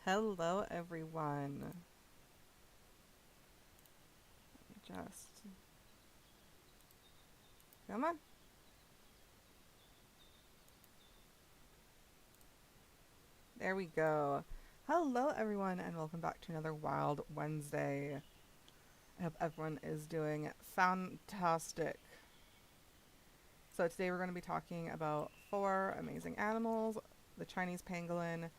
Hello, everyone. Just come on. There we go. Hello, everyone, and welcome back to another Wild Wednesday. I hope everyone is doing fantastic. So today we're going to be talking about four amazing animals: the Chinese pangolin,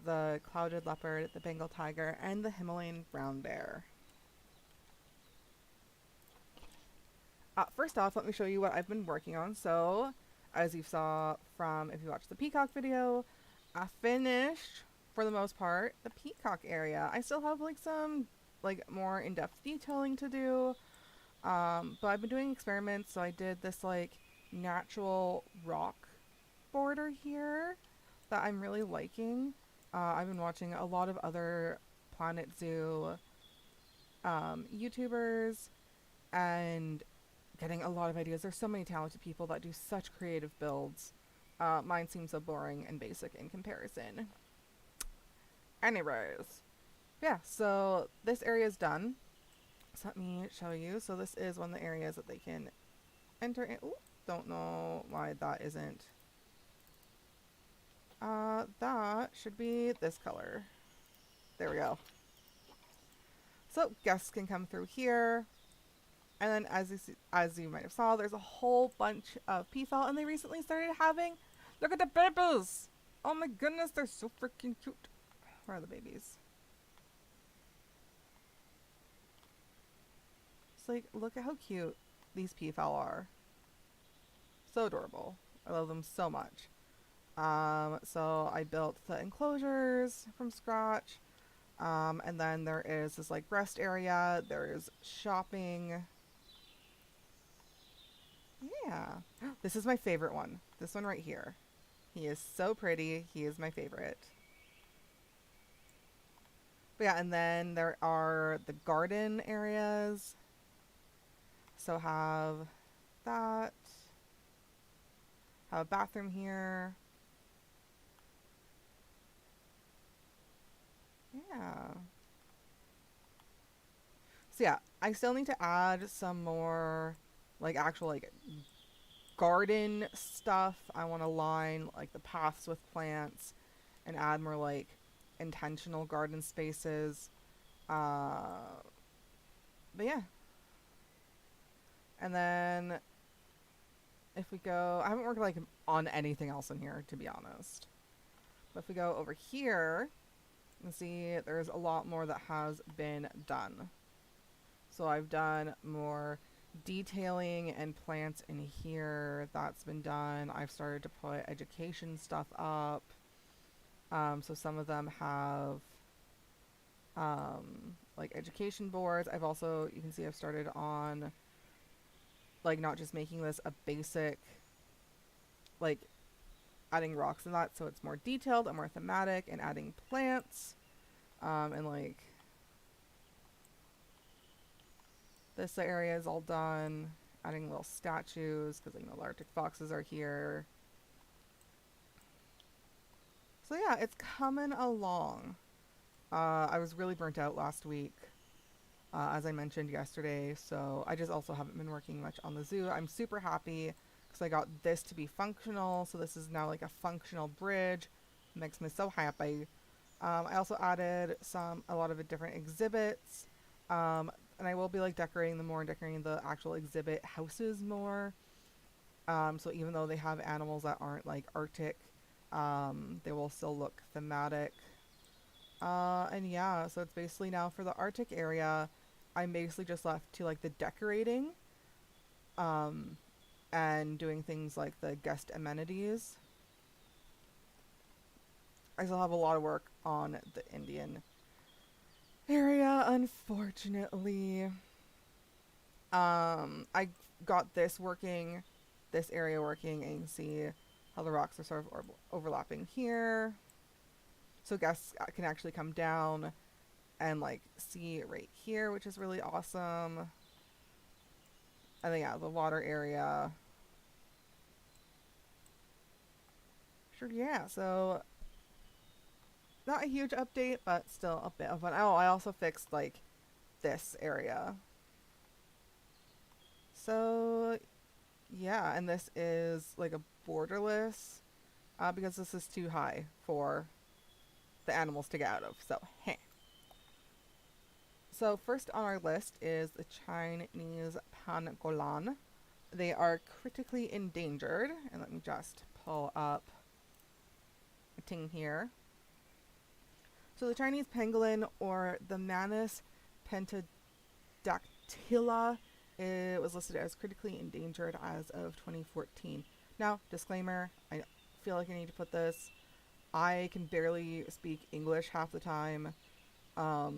the clouded leopard, the Bengal tiger, and the Himalayan brown bear. First off, let me show you what I've been working on. So, as you saw from if you watched the peacock video, I finished, for the most part, the peacock area. I still have like some more in-depth detailing to do, but I've been doing experiments. So I did this natural rock border here that I'm really liking. I've been watching a lot of other Planet Zoo YouTubers and getting a lot of ideas. There's so many talented people that do such creative builds. Mine seems so boring and basic in comparison. Anyways, yeah, so this area is done. So let me show you. So this is one of the areas that they can enter in. Ooh, don't know why that isn't. That should be this color. There we go. So guests can come through here. And then as you might have saw, there's a whole bunch of peafowl, and they recently started having, look at the babies! Oh my goodness, they're so freaking cute. Where are the babies? It's like, look at how cute these peafowl are. So adorable. I love them so much. So I built the enclosures from scratch. And then there is this rest area. There's shopping. Yeah. This is my favorite one. This one right here. He is so pretty. He is my favorite. But yeah, and then there are the garden areas. So have that. Have a bathroom here. Yeah. So yeah, I still need to add some more actual garden stuff. I want to line the paths with plants and add more intentional garden spaces. But yeah. And then if we go, I haven't worked on anything else in here, to be honest. But if we go over here and see, there's a lot more that has been done. So I've done more detailing and plants in here. That's been done. I've started to put education stuff up. So some of them have education boards. I've also, you can see I've started on not just making this a basic adding rocks and that, so it's more detailed and more thematic, and adding plants and this area is all done. Adding little statues because the Arctic foxes are here. So yeah, it's coming along. I was really burnt out last week, as I mentioned yesterday, so I just also haven't been working much on the zoo. I'm super happy because I got this to be functional, so this is now a functional bridge. It makes me so happy. I also added a lot of different exhibits, and I will be decorating them more and decorating the actual exhibit houses more. So even though they have animals that aren't Arctic, they will still look thematic. And yeah, so it's basically now for the Arctic area, I'm basically just left to the decorating, and doing things like the guest amenities. I still have a lot of work on the Indian area, unfortunately. I got this area working, and you can see how the rocks are sort of overlapping here. So guests can actually come down and see it right here, which is really awesome. And then yeah, the water area. Sure, yeah, so not a huge update, but still a bit of one. Oh, I also fixed like this area. So yeah, and this is like a borderless because this is too high for the animals to get out of. So, heh. So first on our list is the Chinese Pangolin. They are critically endangered, and let me just pull up a thing here. So the Chinese pangolin, or the Manus pentadactyla, it was listed as critically endangered as of 2014. Now, disclaimer, I feel like I need to put this. I can barely speak English half the time. I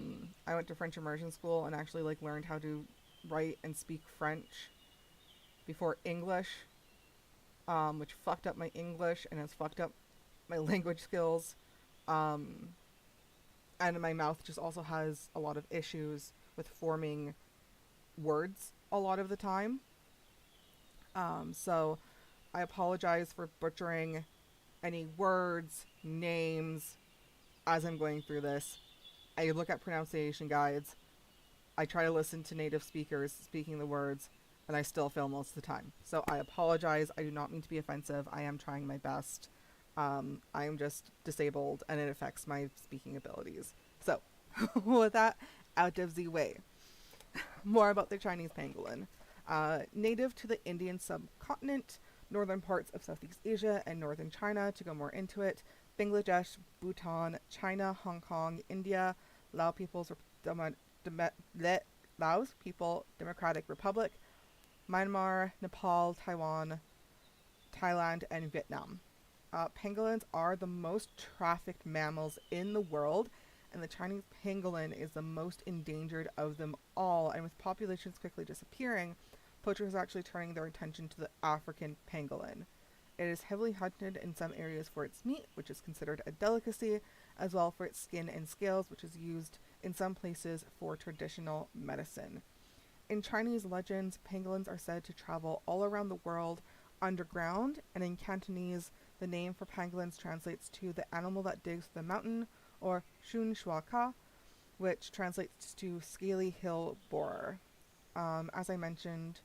went to French immersion school and actually like learned how to write and speak French before English, which fucked up my English and has fucked up my language skills. Um, and my mouth just also has a lot of issues with forming words a lot of the time. So I apologize for butchering any words, names as I'm going through this. I look at pronunciation guides. I try to listen to native speakers speaking the words, and I still fail most of the time. So I apologize. I do not mean to be offensive. I am trying my best. I am just disabled, and it affects my speaking abilities. So, with that out of the way, more about the Chinese pangolin. Native to the Indian subcontinent, northern parts of Southeast Asia, and northern China, to go more into it, Bangladesh, Bhutan, China, Hong Kong, India, Laos People Democratic Republic, Myanmar, Nepal, Taiwan, Thailand, and Vietnam. Pangolins are the most trafficked mammals in the world, and the Chinese pangolin is the most endangered of them all. And with populations quickly disappearing, poachers are actually turning their attention to the African pangolin. It is heavily hunted in some areas for its meat, which is considered a delicacy, as well for its skin and scales, which is used in some places for traditional medicine. In Chinese legends, pangolins are said to travel all around the world underground, and in Cantonese, the name for pangolins translates to the animal that digs the mountain, or shun shua ka, which translates to scaly hill borer. As I mentioned,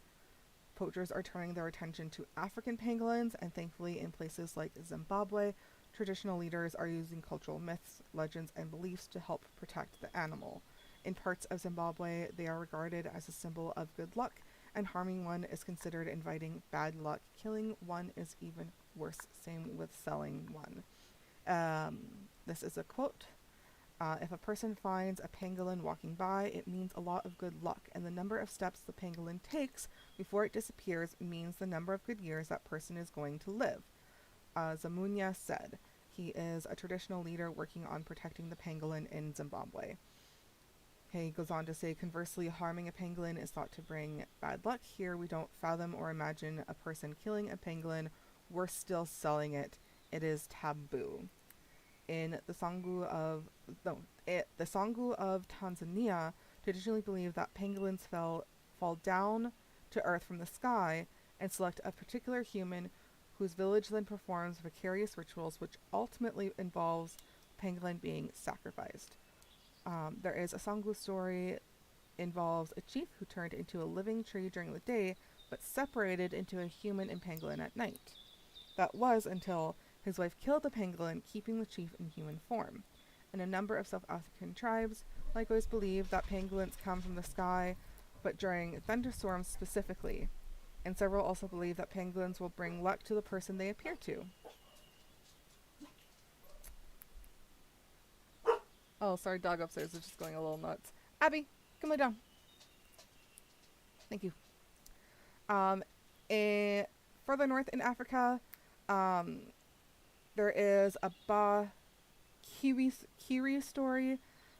poachers are turning their attention to African pangolins, and thankfully in places like Zimbabwe, traditional leaders are using cultural myths, legends, and beliefs to help protect the animal. In parts of Zimbabwe, they are regarded as a symbol of good luck, and harming one is considered inviting bad luck. Killing one is even worse, same with selling one. This is a quote. If a person finds a pangolin walking by, it means a lot of good luck, and the number of steps the pangolin takes before it disappears means the number of good years that person is going to live. Zamunya said. He is a traditional leader working on protecting the pangolin in Zimbabwe. He goes on to say, conversely, harming a pangolin is thought to bring bad luck. Here we don't fathom or imagine a person killing a pangolin. We're still selling it. It is taboo. In the Sangu of Tanzania, traditionally believe that pangolins fall down to earth from the sky and select a particular human whose village then performs vicarious rituals, which ultimately involves pangolin being sacrificed. There is a Sangu story involves a chief who turned into a living tree during the day, but separated into a human and pangolin at night. That was until his wife killed the pangolin, keeping the chief in human form. And a number of South African tribes likewise believe that pangolins come from the sky, but during thunderstorms specifically. And several also believe that pangolins will bring luck to the person they appear to. Oh, sorry, dog upstairs is just going a little nuts. Abby, come lay down. Thank you. Further north in Africa, there is a Kiri story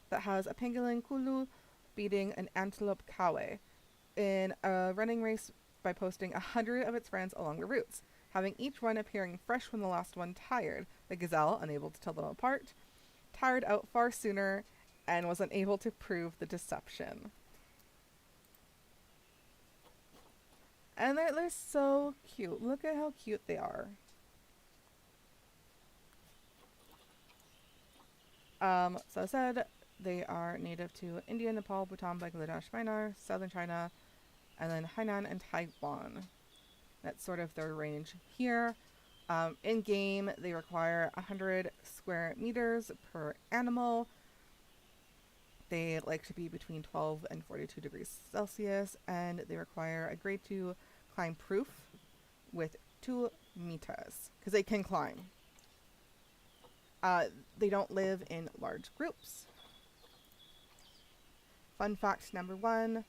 that has a pangolin Kulu beating an antelope Kawe in a running race by posting 100 of its friends along the routes, having each one appearing fresh when the last one tired. The gazelle, unable to tell them apart, tired out far sooner and was unable to prove the deception. And they're so cute. Look at how cute they are. So I said they are native to India, Nepal, Bhutan, Bangladesh, Myanmar, southern China, and then Hainan and Taiwan. That's sort of their range here. In game, they require 100 square meters per animal. They like to be between 12 and 42 degrees Celsius, and they require a grade 2 climb proof with 2 meters, because they can climb. They don't live in large groups. Fun fact number 1,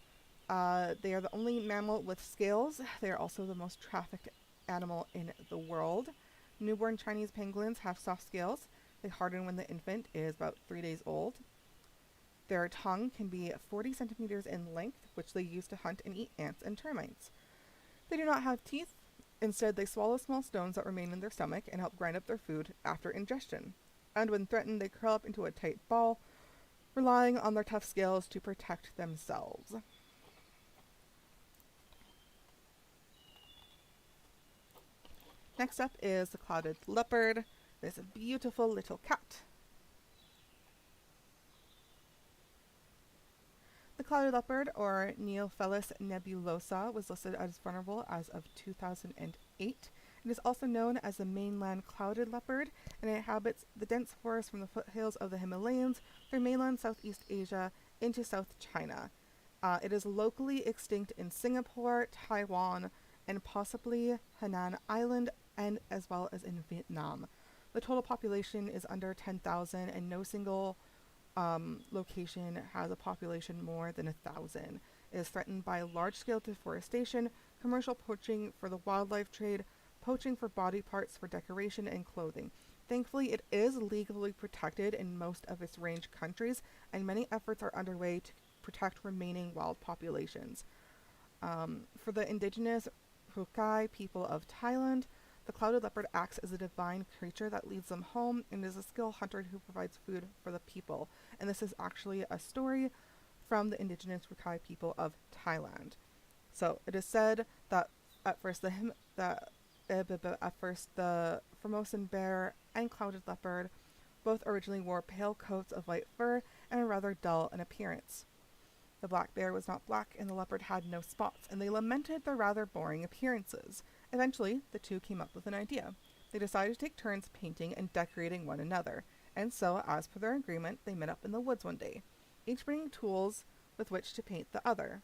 they are the only mammal with scales. They are also the most trafficked animal in the world. Newborn Chinese pangolins have soft scales. They harden when the infant is about 3 days old. Their tongue can be 40 centimeters in length, which they use to hunt and eat ants and termites. They do not have teeth. Instead, they swallow small stones that remain in their stomach and help grind up their food after ingestion. And when threatened, they curl up into a tight ball, relying on their tough scales to protect themselves. Next up is the clouded leopard. This beautiful little cat. The clouded leopard, or Neofelis nebulosa, was listed as vulnerable as of 2008. It is also known as the mainland clouded leopard, and it inhabits the dense forests from the foothills of the Himalayas through mainland Southeast Asia into South China. It is locally extinct in Singapore, Taiwan, and possibly Hainan Island, and as well as in Vietnam. The total population is under 10,000, and no single location has a population more than 1,000. It is threatened by large-scale deforestation, commercial poaching for the wildlife trade, poaching for body parts for decoration and clothing. Thankfully, it is legally protected in most of its range countries, and many efforts are underway to protect remaining wild populations. For the indigenous Rukai people of Thailand, the clouded leopard acts as a divine creature that leads them home and is a skilled hunter who provides food for the people. And this is actually a story from the indigenous Rukai people of Thailand. So it is said that at first the Formosan bear and clouded leopard both originally wore pale coats of light fur and were rather dull in appearance. The black bear was not black and the leopard had no spots, and they lamented their rather boring appearances. Eventually, the two came up with an idea. They decided to take turns painting and decorating one another, and so, as per their agreement, they met up in the woods one day, each bringing tools with which to paint the other.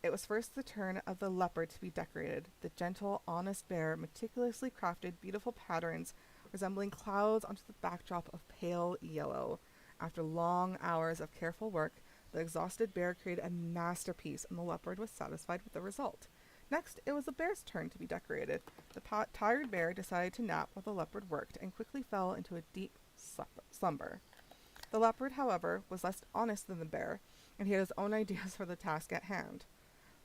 It was first the turn of the leopard to be decorated. The gentle, honest bear meticulously crafted beautiful patterns resembling clouds onto the backdrop of pale yellow. After long hours of careful work, the exhausted bear created a masterpiece, and the leopard was satisfied with the result. Next, it was the bear's turn to be decorated. The tired bear decided to nap while the leopard worked and quickly fell into a deep slumber. The leopard, however, was less honest than the bear, and he had his own ideas for the task at hand.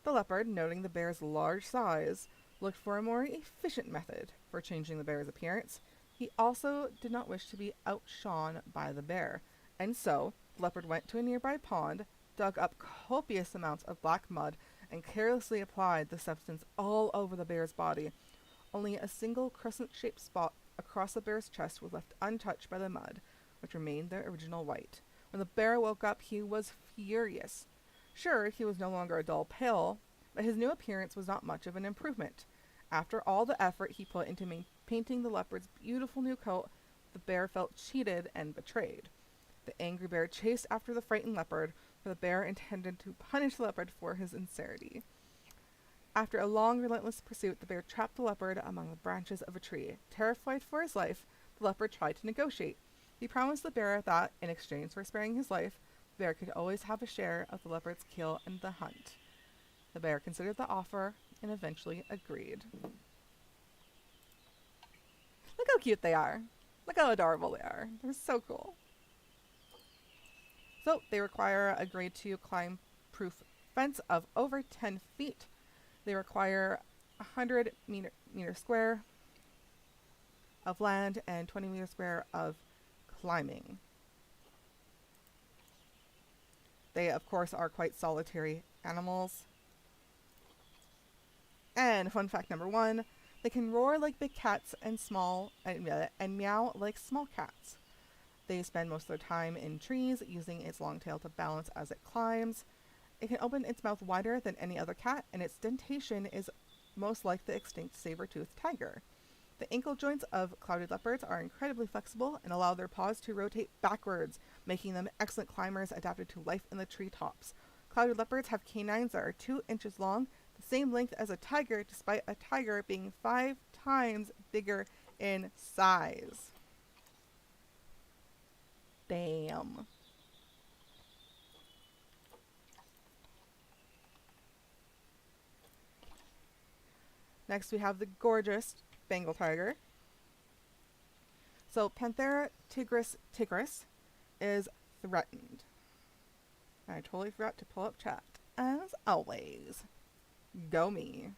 The leopard, noting the bear's large size, looked for a more efficient method for changing the bear's appearance. He also did not wish to be outshone by the bear, and so the leopard went to a nearby pond, dug up copious amounts of black mud, and carelessly applied the substance all over the bear's body. Only a single crescent-shaped spot across the bear's chest was left untouched by the mud, which remained the original white. When the bear woke up, he was furious. Sure, he was no longer a dull pale, but his new appearance was not much of an improvement. After all the effort he put into painting the leopard's beautiful new coat, the bear felt cheated and betrayed. The angry bear chased after the frightened leopard, for the bear intended to punish the leopard for his sincerity. After a long, relentless pursuit, the bear trapped the leopard among the branches of a tree. Terrified for his life, the leopard tried to negotiate. He promised the bear that, in exchange for sparing his life, the bear could always have a share of the leopard's kill and the hunt. The bear considered the offer and eventually agreed. Look how cute they are. Look how adorable they are. They're so cool. So they require a grade 2 climb-proof fence of over 10 feet. They require 100 meter square of land and 20 meter square of climbing. They, of course, are quite solitary animals. And fun fact number 1, they can roar like big cats and meow like small cats. They spend most of their time in trees, using its long tail to balance as it climbs. It can open its mouth wider than any other cat, and its dentation is most like the extinct saber-toothed tiger. The ankle joints of clouded leopards are incredibly flexible and allow their paws to rotate backwards, making them excellent climbers adapted to life in the treetops. Clouded leopards have canines that are 2 inches long, the same length as a tiger, despite a tiger being 5 times bigger in size. Damn. Next, we have the gorgeous Bengal tiger. So, Panthera tigris is threatened. I totally forgot to pull up chat. As always. Go me.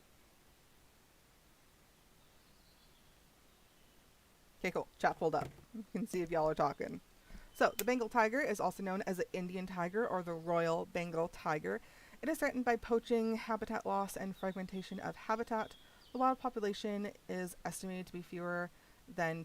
Okay, cool. Chat pulled up. You can see if y'all are talking. So, the Bengal tiger is also known as the Indian tiger or the Royal Bengal tiger. It is threatened by poaching, habitat loss, and fragmentation of habitat. The wild population is estimated to be fewer than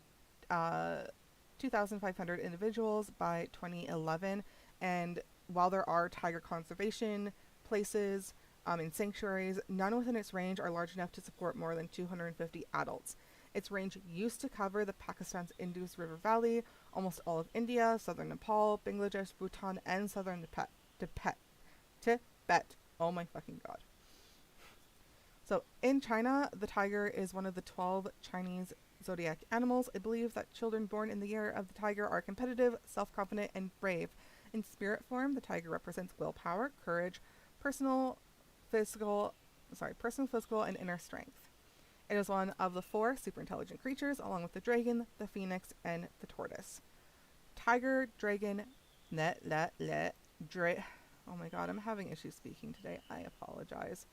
2,500 individuals by 2011. And while there are tiger conservation places and sanctuaries, none within its range are large enough to support more than 250 adults. Its range used to cover the Pakistan's Indus River Valley, almost all of India, southern Nepal, Bangladesh, Bhutan, and southern Tibet. Oh my fucking god. So, in China, the tiger is one of the 12 Chinese zodiac animals. I believe that children born in the year of the tiger are competitive, self-confident, and brave. In spirit form, the tiger represents willpower, courage, personal, physical, and inner strength. It is one of the 4 superintelligent creatures, along with the dragon, the phoenix, and the tortoise. Tiger, dragon, oh my god, I'm having issues speaking today. I apologize.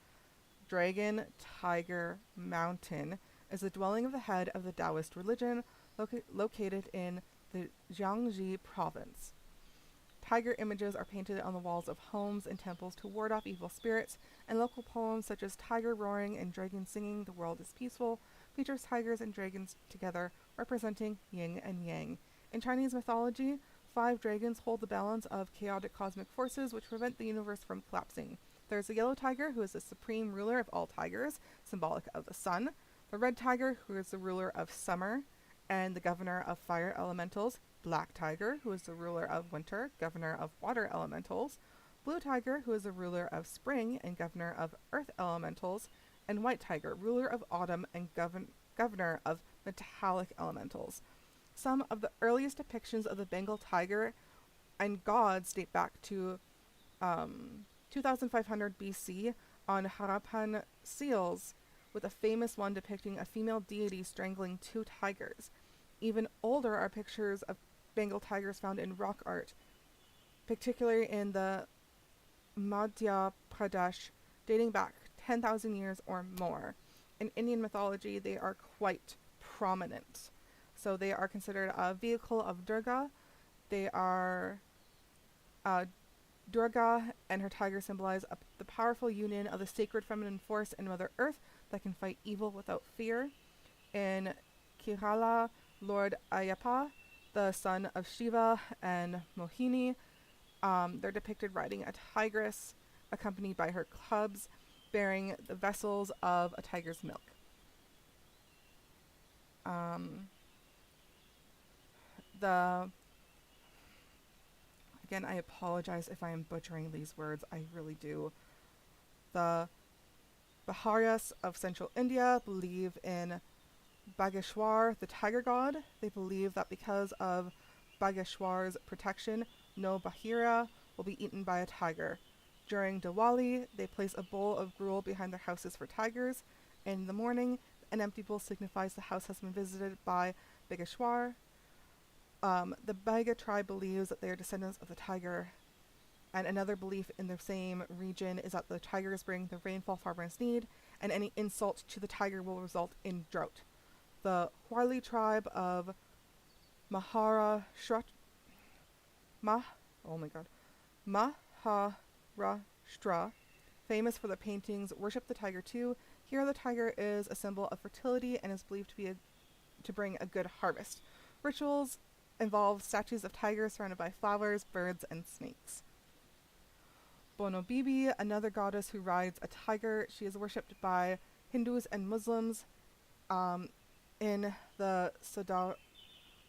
Dragon, tiger, mountain is the dwelling of the head of the Taoist religion, located in the Jiangxi province. Tiger images are painted on the walls of homes and temples to ward off evil spirits, and local poems such as Tiger Roaring and Dragon Singing The World is Peaceful features tigers and dragons together, representing yin and yang. In Chinese mythology, 5 dragons hold the balance of chaotic cosmic forces which prevent the universe from collapsing. There's the yellow tiger, who is the supreme ruler of all tigers, symbolic of the sun. The red tiger, who is the ruler of summer and the governor of fire elementals. Black tiger, who is the ruler of winter, governor of water elementals. Blue tiger, who is the ruler of spring and governor of earth elementals. And white tiger, ruler of autumn and governor of metallic elementals. Some of the earliest depictions of the Bengal tiger and gods date back to 2500 BC on Harappan seals, with a famous one depicting a female deity strangling 2 tigers. Even older are pictures of Bengal tigers found in rock art, particularly in the Madhya Pradesh, dating back 10,000 years or more. In Indian mythology, they are quite prominent. So they are considered a vehicle of Durga. They are Durga and her tiger symbolize the powerful union of the sacred feminine force and Mother Earth that can fight evil without fear. In Kerala, Lord Ayyappa, the son of Shiva and Mohini, they're depicted riding a tigress, accompanied by her cubs, bearing the vessels of a tiger's milk. Again, I apologize if I am butchering these words. I really do. The Biharis of central India believe in Bageshwar, the tiger god. They believe that because of Bageshwar's protection, no Bahira will be eaten by a tiger. During Diwali, they place a bowl of gruel behind their houses for tigers. In the morning, an empty bowl signifies the house has been visited by Bageshwar. The Baiga tribe believes that they are descendants of the tiger, and another belief in the same region is that the tigers bring the rainfall farmers need, and any insult to the tiger will result in drought. The Huarli tribe of Maharashtra, famous for their paintings, worship the tiger too. Here the tiger is a symbol of fertility and is believed to bring a good harvest. Rituals involves statues of tigers surrounded by flowers, birds, and snakes. Bonobibi, another goddess who rides a tiger. She is worshipped by Hindus and Muslims in the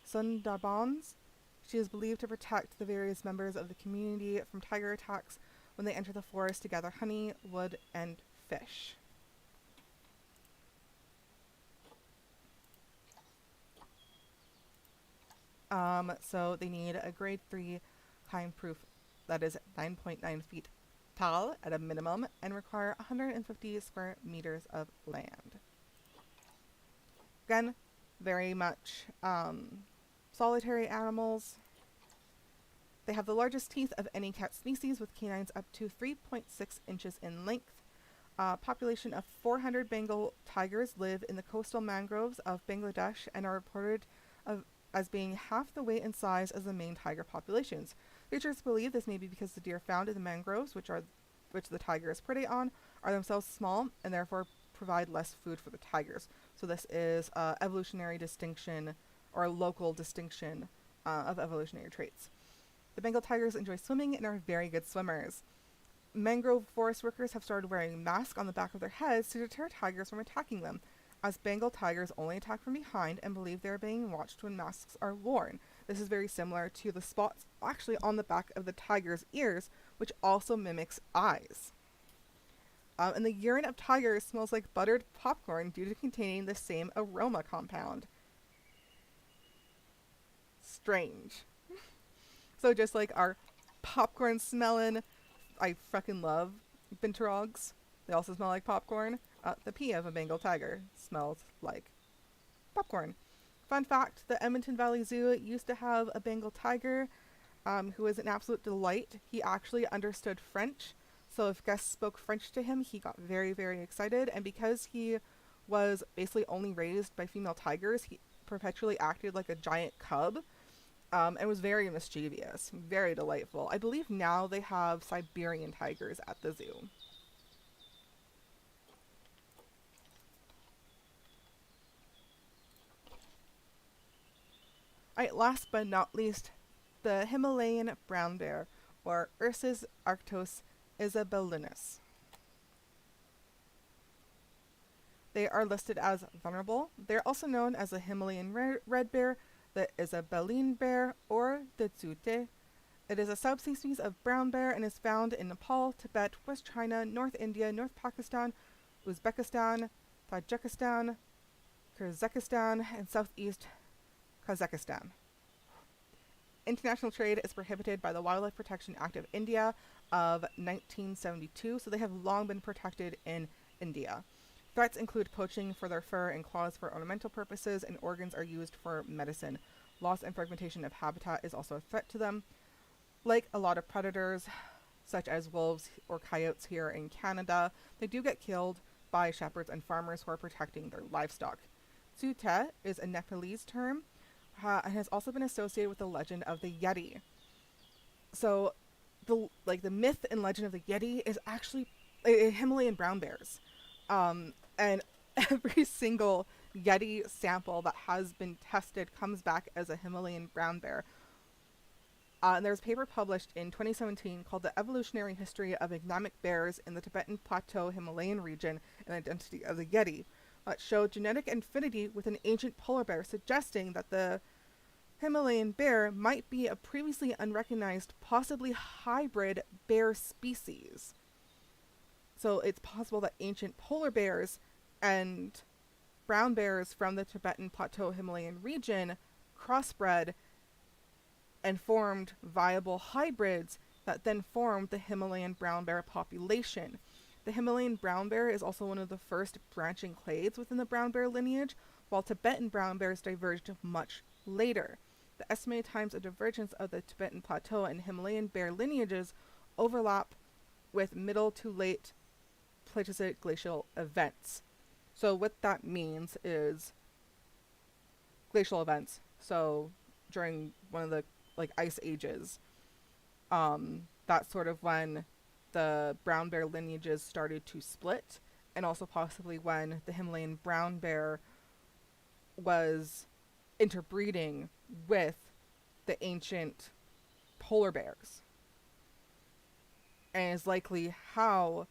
Sundarbans. She is believed to protect the various members of the community from tiger attacks when they enter the forest to gather honey, wood, and fish. So they need a grade 3 climb proof that is 9.9 feet tall at a minimum and require 150 square meters of land. Again, very much solitary animals. They have the largest teeth of any cat species, with canines up to 3.6 inches in length. Population of 400 Bengal tigers live in the coastal mangroves of Bangladesh and are reported as being half the weight and size as the main tiger populations. Researchers believe this may be because the deer found in the mangroves, which the tigers predate on, are themselves small and therefore provide less food for the tigers. So this is evolutionary distinction or local distinction of evolutionary traits. The Bengal tigers enjoy swimming and are very good swimmers. Mangrove forest workers have started wearing masks on the back of their heads to deter tigers from attacking them, as Bengal tigers only attack from behind and believe they are being watched when masks are worn. This is very similar to the spots actually on the back of the tiger's ears, which also mimics eyes. And the urine of tigers smells like buttered popcorn due to containing the same aroma compound. Strange. So just like our popcorn smelling, I fucking love binturogs. They also smell like popcorn. The pee of a Bengal tiger smells like popcorn. Fun fact, the Edmonton Valley Zoo used to have a Bengal tiger who was an absolute delight. He actually understood French, so if guests spoke French to him, he got very, very excited. And because he was basically only raised by female tigers, he perpetually acted like a giant cub and was very mischievous, very delightful. I believe now they have Siberian tigers at the zoo. Alright, last but not least, the Himalayan brown bear, or Ursus arctos isabelinus. They are listed as vulnerable. They are also known as the Himalayan red bear, the Isabeline bear, or the Tsute. It is a subspecies of brown bear and is found in Nepal, Tibet, West China, North India, North Pakistan, Uzbekistan, Tajikistan, Kyrgyzstan, and southeast Kazakhstan. International trade is prohibited by the Wildlife Protection Act of India of 1972, so they have long been protected in India. Threats include poaching for their fur and claws for ornamental purposes, and organs are used for medicine. Loss and fragmentation of habitat is also a threat to them. Like a lot of predators, such as wolves or coyotes here in Canada, they do get killed by shepherds and farmers who are protecting their livestock. Tsute is a Nepalese term and has also been associated with the legend of the Yeti. So, the myth and legend of the Yeti is actually Himalayan brown bears. And every single Yeti sample that has been tested comes back as a Himalayan brown bear. And there's a paper published in 2017 called The Evolutionary History of Endemic Bears in the Tibetan Plateau Himalayan Region and Identity of the Yeti, that showed genetic affinity with an ancient polar bear, suggesting that the Himalayan bear might be a previously unrecognized, possibly hybrid bear species. So it's possible that ancient polar bears and brown bears from the Tibetan Plateau Himalayan region crossbred and formed viable hybrids that then formed the Himalayan brown bear population. The Himalayan brown bear is also one of the first branching clades within the brown bear lineage, while Tibetan brown bears diverged much later. The estimated times of divergence of the Tibetan Plateau and Himalayan bear lineages overlap with middle to late Pleistocene glacial events. So what that means is glacial events. So during one of the ice ages, that's sort of when the brown bear lineages started to split, and also possibly when the Himalayan brown bear was interbreeding with the ancient polar bears, and is likely how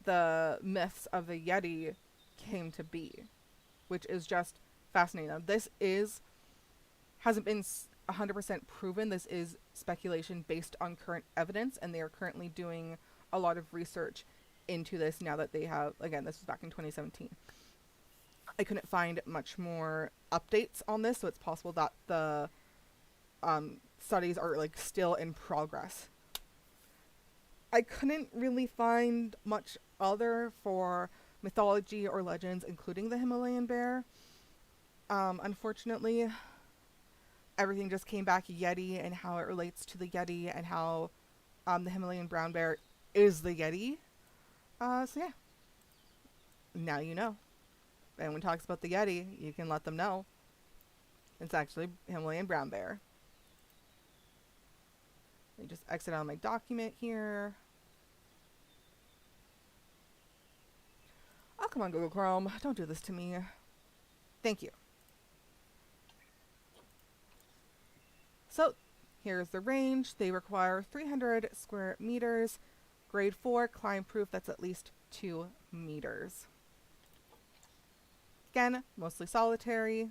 the myths of the Yeti came to be, which is just fascinating. Now, this hasn't been 100% proven. This is speculation based on current evidence, and they are currently doing a lot of research into this now that they have, again, this was back in 2017. I couldn't find much more updates on this, so it's possible that the studies are like still in progress. I couldn't really find much other for mythology or legends, including the Himalayan bear. Unfortunately, everything just came back Yeti and how it relates to the Yeti and how the Himalayan brown bear is the Yeti. So yeah, now you know. And when it talks about the Yeti, you can let them know it's actually Himalayan brown bear. Let me just exit out of my document here. Oh, come on, Google Chrome. Don't do this to me. Thank you. So, here's the range. They require 300 square meters. Grade 4, climb proof, that's at least 2 meters. Again, mostly solitary.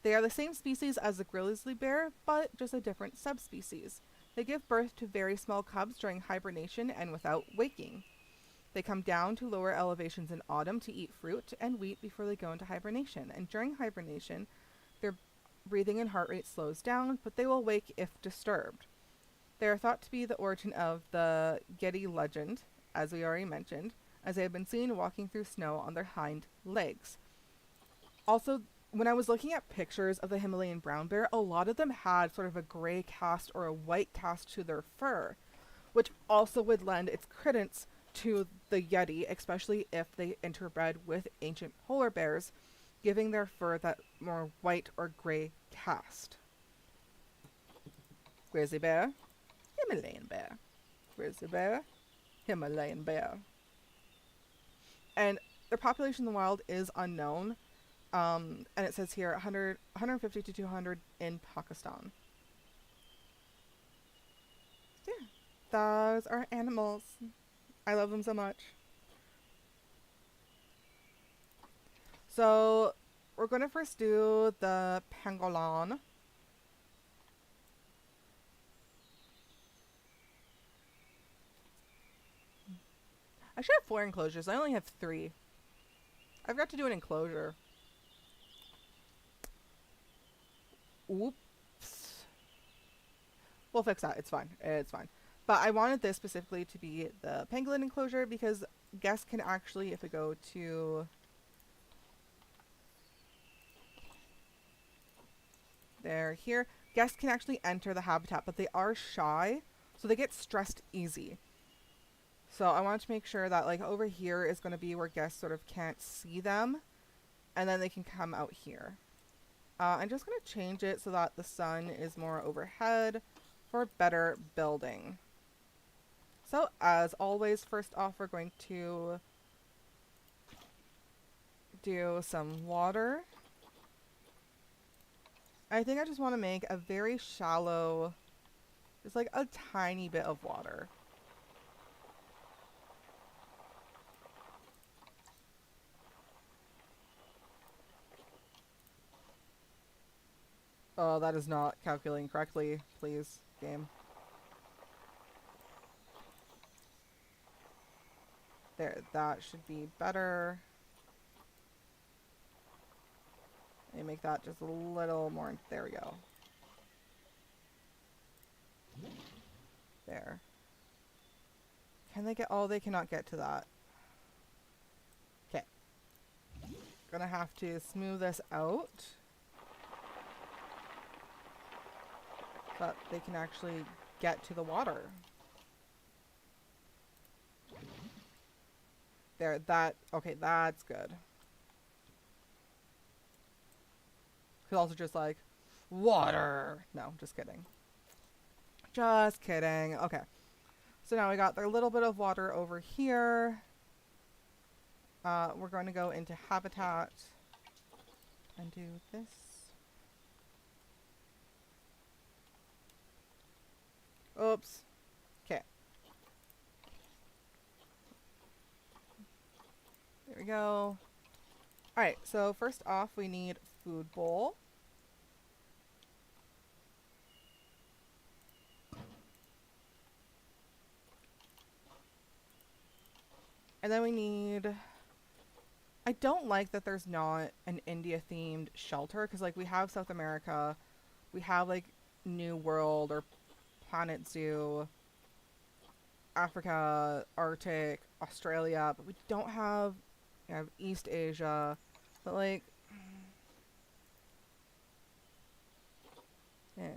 They are the same species as the grizzly bear, but just a different subspecies. They give birth to very small cubs during hibernation and without waking. They come down to lower elevations in autumn to eat fruit and wheat before they go into hibernation. And during hibernation, their breathing and heart rate slows down, but they will wake if disturbed. They are thought to be the origin of the Yeti legend, as we already mentioned, as they have been seen walking through snow on their hind legs. Also, when I was looking at pictures of the Himalayan brown bear, a lot of them had sort of a gray cast or a white cast to their fur, which also would lend its credence to the Yeti, especially if they interbred with ancient polar bears, giving their fur that more white or gray cast. Grizzly bear, Himalayan bear. Grizzly bear, Himalayan bear. And their population in the wild is unknown. And it says here 150 to 200 in Pakistan. Yeah, those are animals. I love them so much. So we're going to first do the pangolin. I should have 4 enclosures. I only have 3. I forgot to do an enclosure. Oops. We'll fix that. It's fine. It's fine. But I wanted this specifically to be the pangolin enclosure because guests can actually, if we go to here, guests can actually enter the habitat, but they are shy, so they get stressed easy. So I wanted to make sure that like over here is going to be where guests sort of can't see them, and then they can come out here. I'm just going to change it so that the sun is more overhead for better building. So as always, first off, we're going to do some water. I think I just want to make a very shallow, just like a tiny bit of water. Oh, that is not calculating correctly. Please, game. There, that should be better. Let me make that just a little more. There we go. There. Can they get... Oh, they cannot get to that. Okay. Gonna have to smooth this out. But they can actually get to the water. There, that... Okay, that's good. Could also just like... Water! No, just kidding. Just kidding. Okay. So now we got a little bit of water over here. We're going to go into habitat and do this. Oops. Okay. There we go. Alright, so first off, we need food bowl. And then we need... I don't like that there's not an India-themed shelter, because, like, we have South America, we have, like, New World or Planet Zoo, Africa, Arctic, Australia, but we don't have, you know, East Asia, but, like, yeah.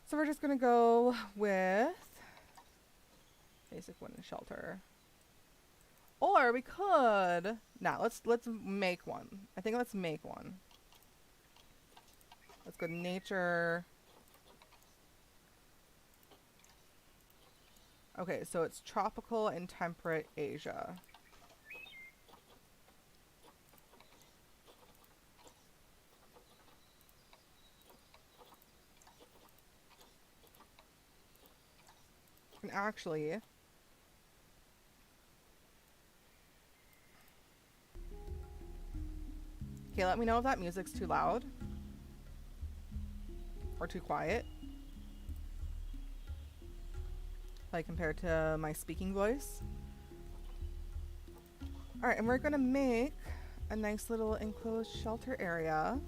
So we're just gonna go with basic wooden shelter. Or we could... Nah, let's make one. I think let's make one. Let's go to nature. Okay, so it's tropical and temperate Asia. And actually... Okay, let me know if that music's too loud. Or too quiet. Like compared to my speaking voice. Alright, and we're gonna make a nice little enclosed shelter area.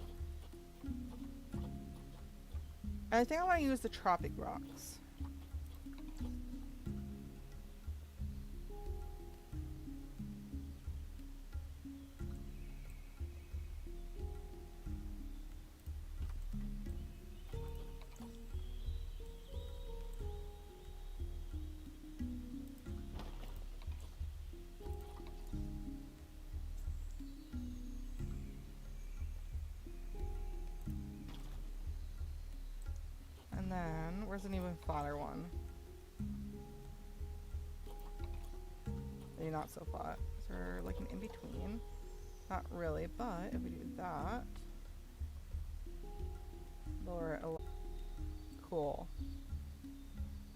And I think I want to use the tropic rocks. And then, where's an even flatter one? Maybe not so flat. Is there like an in-between? Not really, but if we do that... Lower it a... Cool.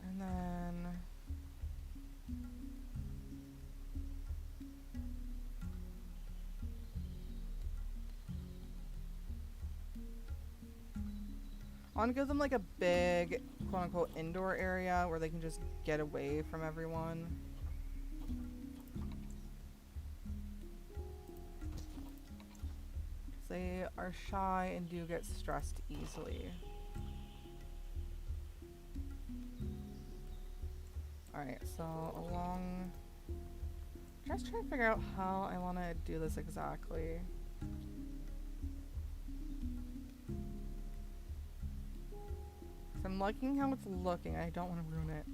And then... I want to give them like a big, quote-unquote, indoor area where they can just get away from everyone. They are shy and do get stressed easily. Alright, so along... Just trying to figure out how I want to do this exactly. I'm liking how it's looking. I don't want to ruin it.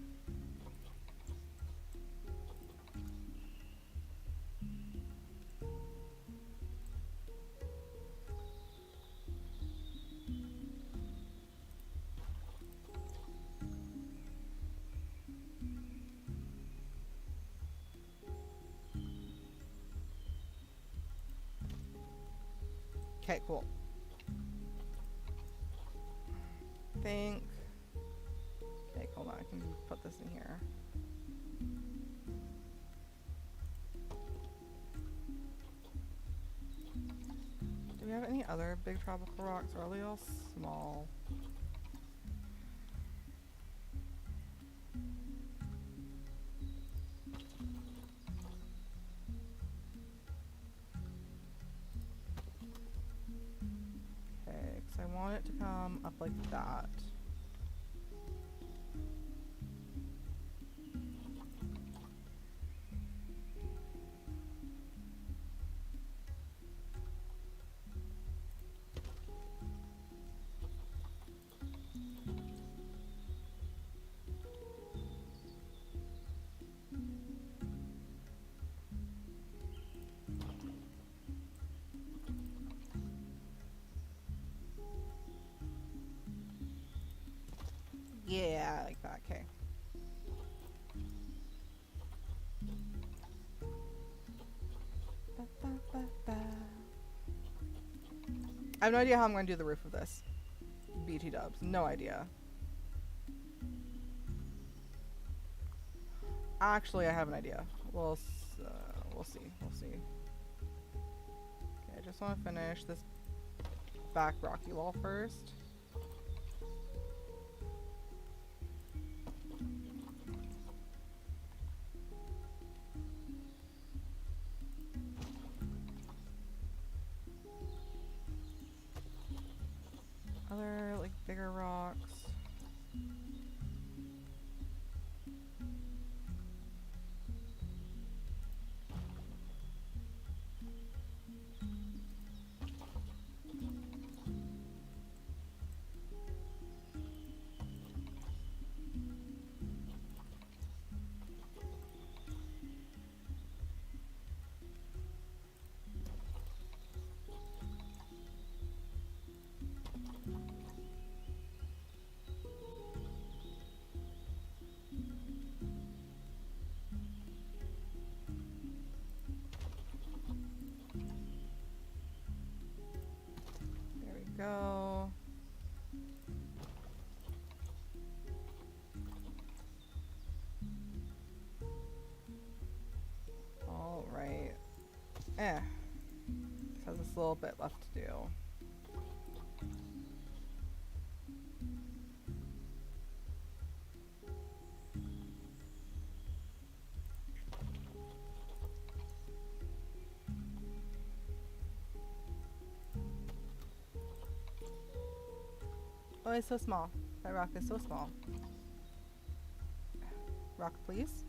Okay, cool. Think. Okay, hold on. I can put this in here. Do we have any other big tropical rocks? Or are they all small? Okay, because I want it to come up like that. Yeah, like that. Okay. I have no idea how I'm going to do the roof of this. BT dubs. No idea. Actually, I have an idea. We'll see. We'll see. Okay, I just want to finish this back rocky wall first. Other, like, bigger rocks. There we go. All right. Just has this little bit left to do. Oh, it's so small. That rock is so small. Rock, please.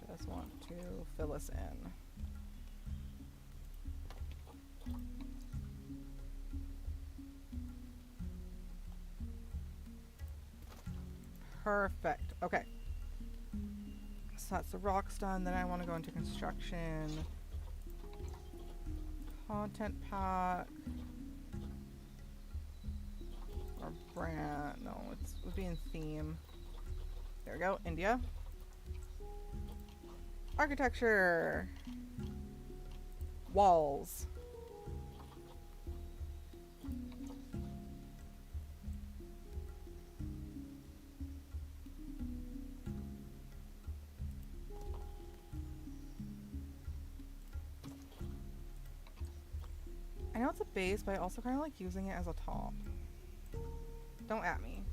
Just want to fill us in. Perfect. Okay. So that's the rocks done. Then I want to go into construction. Content pack. Or brand. No, it would be in theme. There we go. India. Architecture. Walls. I know it's a base, but I also kind of like using it as a top. Don't at me.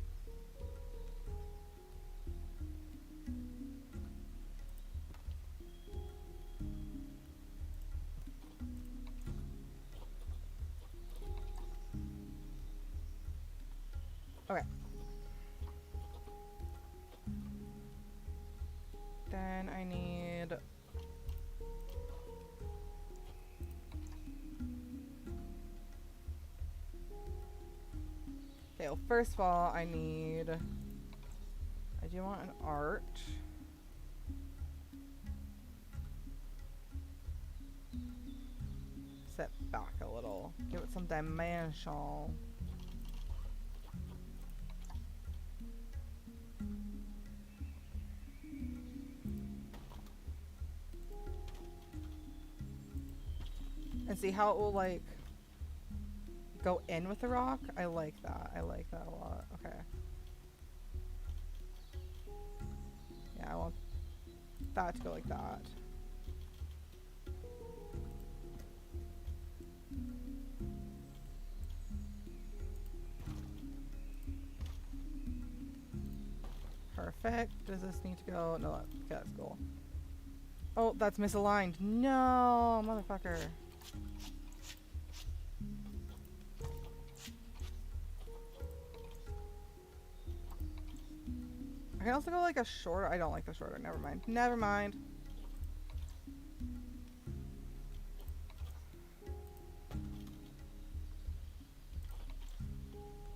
Okay. Then I need... Okay, well, first of all, I do want an arch. Set back a little. Give it some dimension. And see how it will, like, go in with the rock? I like that. I like that a lot. Okay. Yeah, I want that to go like that. Perfect. Does this need to go? No, that's cool. Oh, that's misaligned. No, motherfucker. I can also go like a shorter. I don't like the shorter. Never mind. Never mind.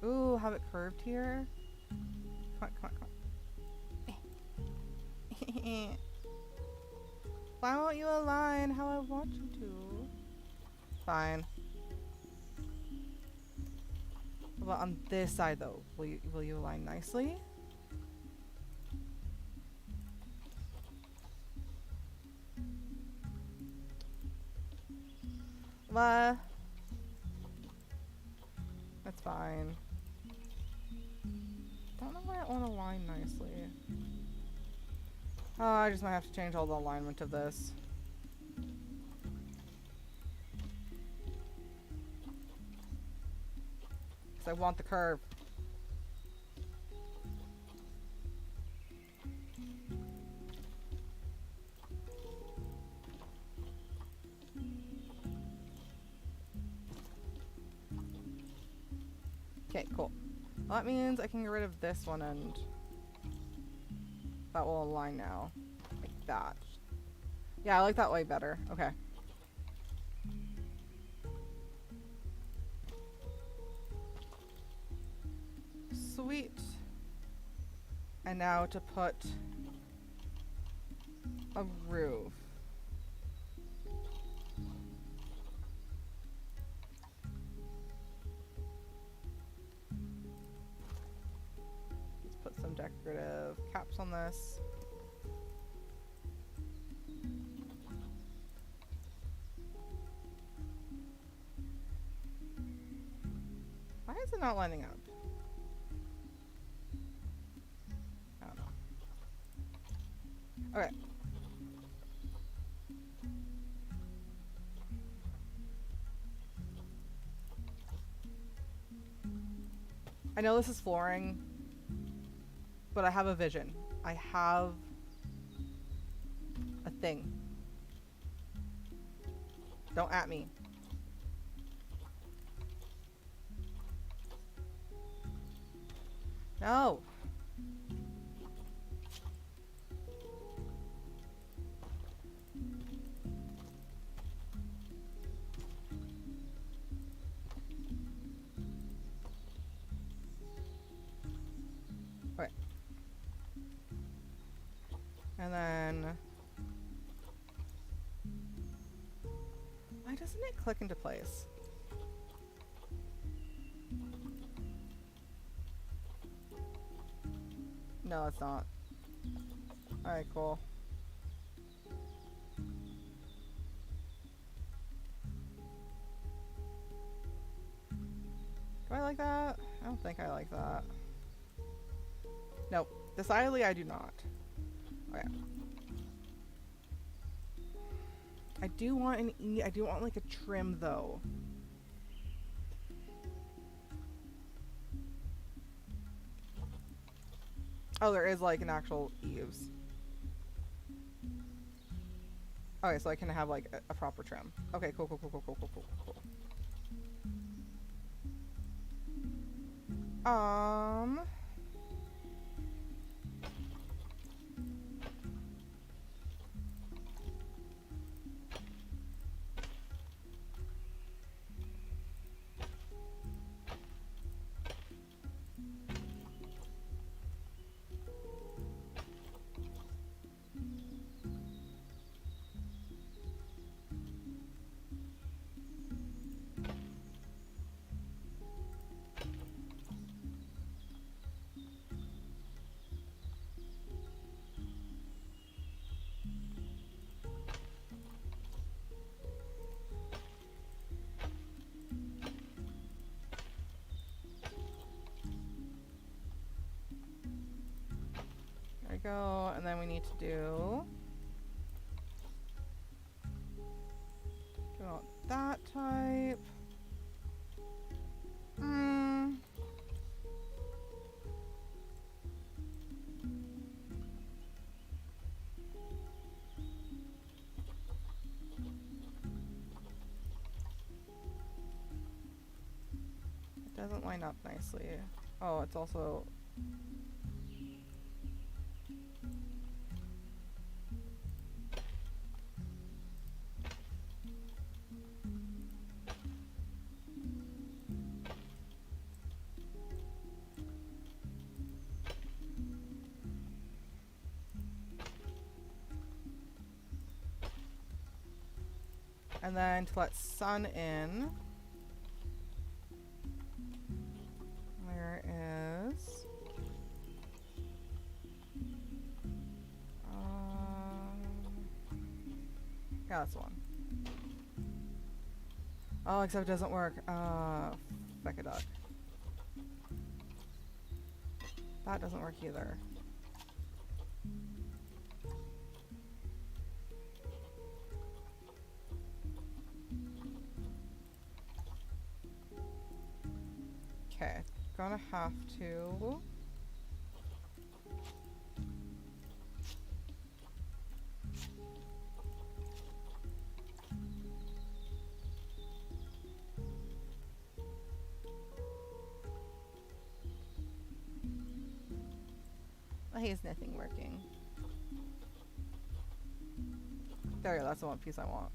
Ooh, have it curved here. Come on, come on, come on. Why won't you align how I want you to? Fine. Well, on this side though, will you align nicely? That's fine. Don't know that one align nicely? Oh, I just might have to change all the alignment of this. Because I want the curve. Okay, cool. Well, that means I can get rid of this one and that will align now. Like that. Yeah, I like that way better. Okay. Sweet. And now to put a roof. Let's put some decorative caps on this. Why is it not lining up? I don't know. Okay. I know this is flooring, but I have a vision. I have a thing. Don't at me. No. Okay. And then why doesn't it click into place? No, it's not. Alright, cool. Do I like that? I don't think I like that. Nope. Decidedly, I do not. Okay. I do want an E. I do want like a trim though. Oh, there is like an actual eaves. Okay, so I can have like a proper trim. Okay, cool, cool, cool, cool, cool, cool, cool, cool. There we go, and then we need to do that type. It doesn't line up nicely. Oh, it's also and then to let sun in, where is yeah, that's the one. Oh, except it doesn't work. Feck a duck. That doesn't work either. Okay, gonna have to... Why is nothing working? There we go, that's the one piece I want.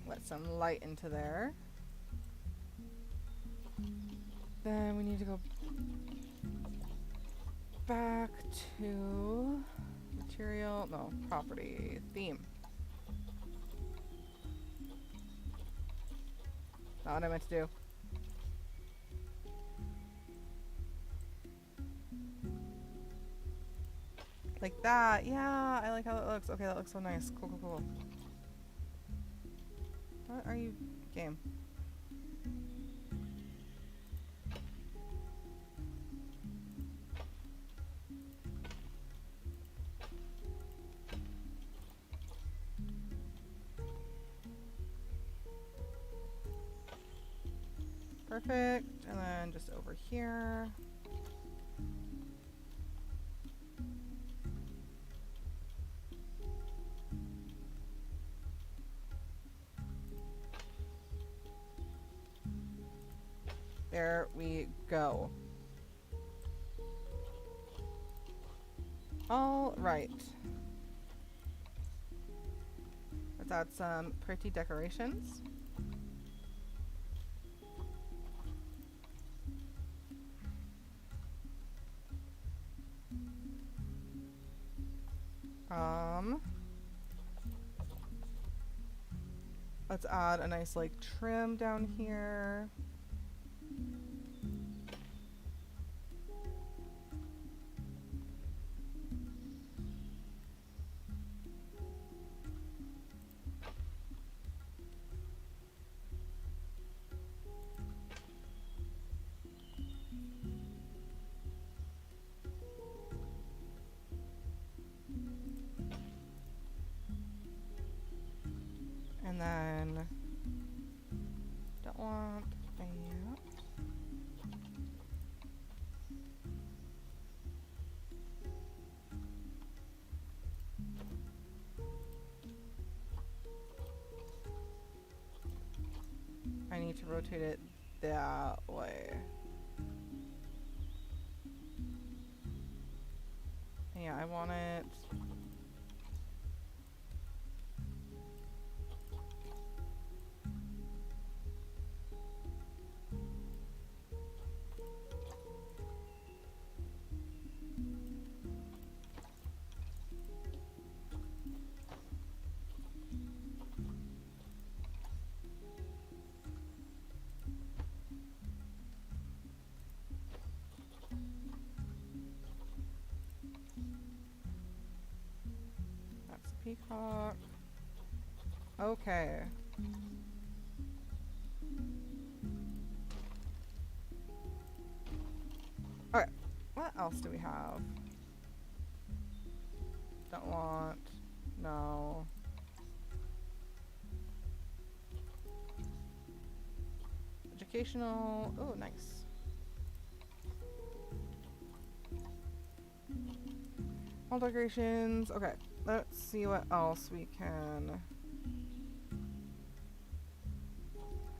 Let some light into there. Then we need to go back to material, no, property, theme. Not what I meant to do. Like that, yeah, I like how it looks. Okay, that looks so nice. Cool, cool, cool. What are you, game? Perfect, and then just over here. There we go. All right. Let's add some pretty decorations. Let's add a nice like trim down here. And then don't want that. I need to rotate it that way. Yeah, I want it. That's a peacock. Okay. Alright, what else do we have? Don't want, no. Educational, oh nice. All decorations, okay. Let's see what else we can.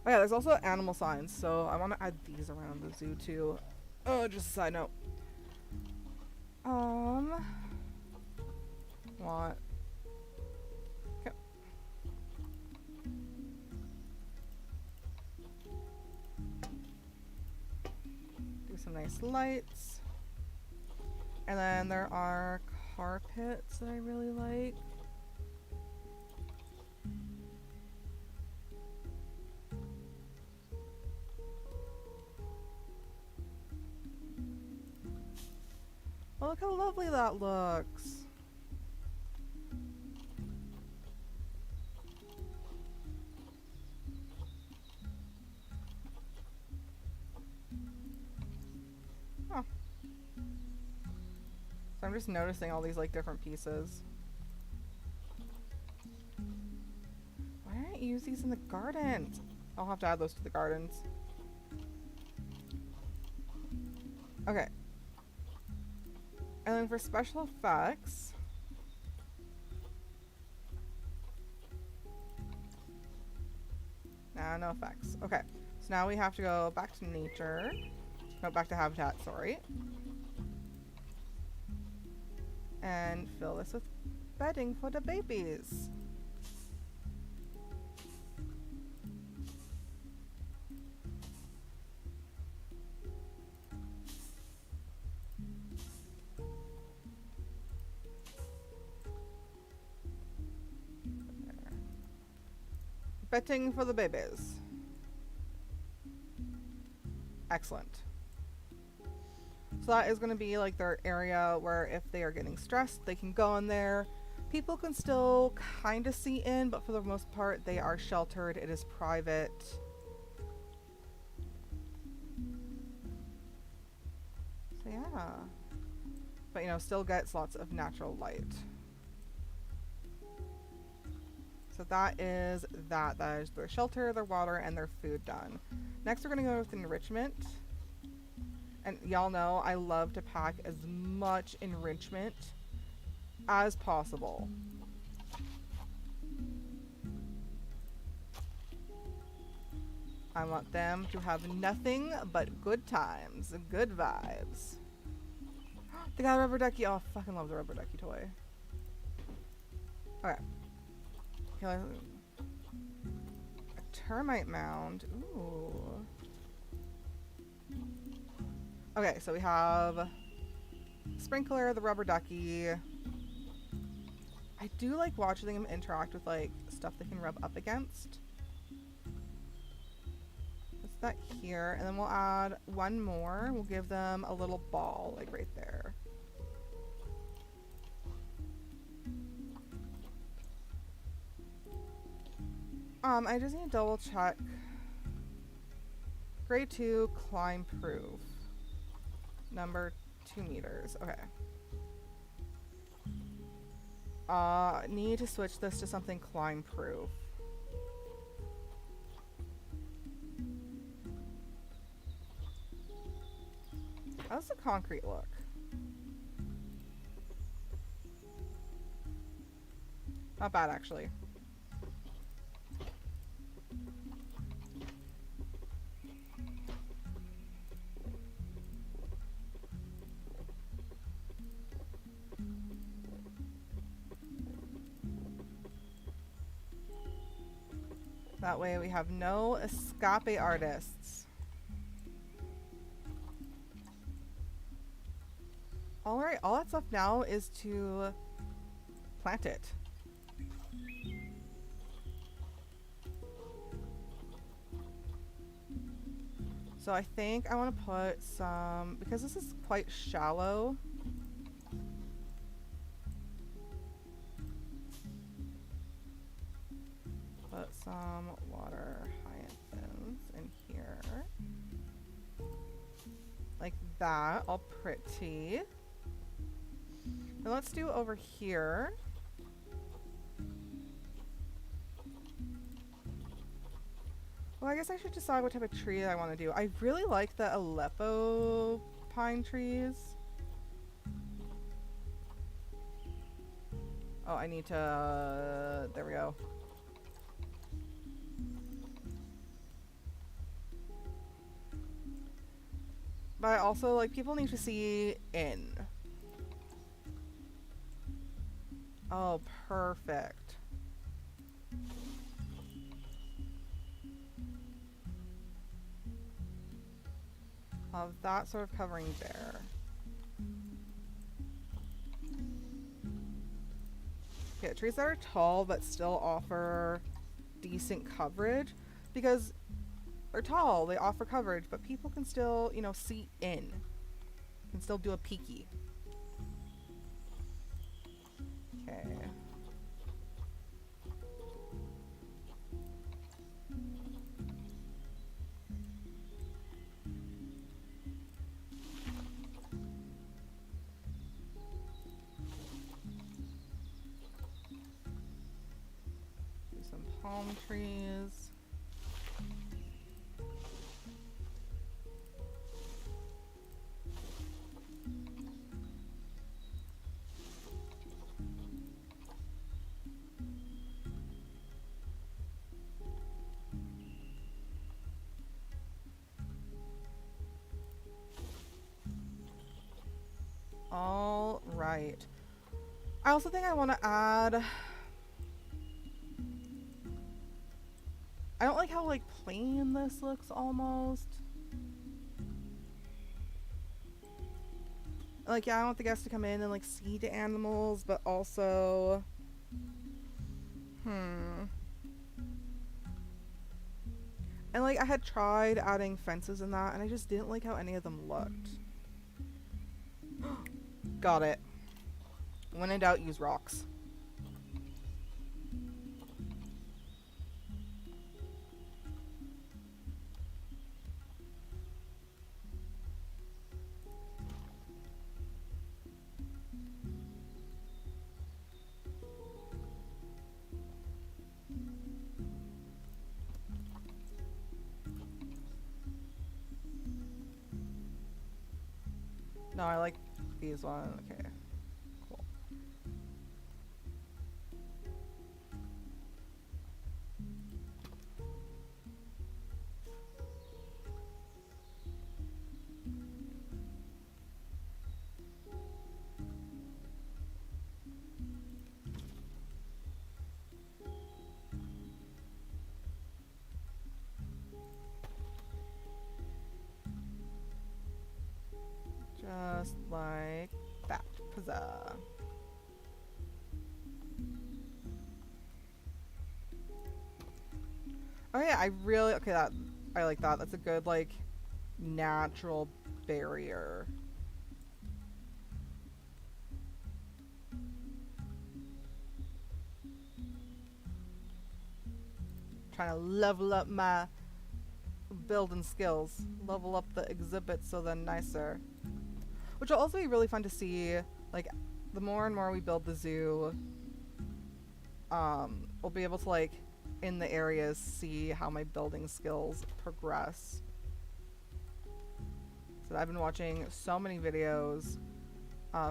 Oh yeah, there's also animal signs, so I want to add these around the zoo too. Oh, just a side note. Want. Okay. Do some nice lights. And then there are carpets that I really like. Oh, look how lovely that looks. I'm just noticing all these like different pieces. Why didn't I use these in the gardens? I'll have to add those to the gardens. Okay. And then for special effects, nah, no effects. Okay, so now we have to go back to nature. No, back to habitat, sorry. And fill this with bedding for the babies. Bedding for the babies. Excellent. So that is going to be like their area where if they are getting stressed, they can go in there. People can still kind of see in, but for the most part, they are sheltered. It is private. So yeah. But you know, still gets lots of natural light. So that is that. That is their shelter, their water, and their food done. Next, we're going to go with enrichment. And y'all know I love to pack as much enrichment as possible. I want them to have nothing but good times, good vibes. They got a rubber ducky. Oh, I fucking love the rubber ducky toy. Okay. A termite mound. Ooh. Okay, so we have Sprinkler, the rubber ducky. I do like watching them interact with like stuff they can rub up against. What's that here? And then we'll add one more. We'll give them a little ball, like right there. I just need to double check. Grade 2, climb proof. Number 2 meters. Okay. Need to switch this to something climb proof. How's the concrete look? Not bad, actually. That way we have no escape artists. Alright, all that's left now is to plant it. So I think I want to put some, because this is quite shallow. Put some water hyacinths in here. Like that, all pretty. Then let's do over here. Well, I guess I should decide what type of tree I want to do. I really like the Aleppo pine trees. Oh, I need to... there we go. But also, like, people need to see in. Oh, perfect. Of that sort of covering there. Okay, trees that are tall but still offer decent coverage, because they're tall, they offer coverage, but people can still, you know, see in. Can still do a peeky. Okay. palm trees. All right. I also think I want to add... I don't like how, like, plain this looks almost. Like, yeah, I want the guests to come in and, like, see the animals, but also... And, like, I had tried adding fences in that, and I just didn't like how any of them looked. Got it. When in doubt, use rocks. No, I like these ones. Okay, cool. Just like that. Huzzah. Oh yeah, I really... Okay, that... I like that. That's a good, like, natural barrier. Trying to level up my building skills. Level up the exhibit so they're nicer. Which will also be really fun to see. Like, the more and more we build the zoo, we'll be able to, like, in the areas, see how my building skills progress. So I've been watching so many videos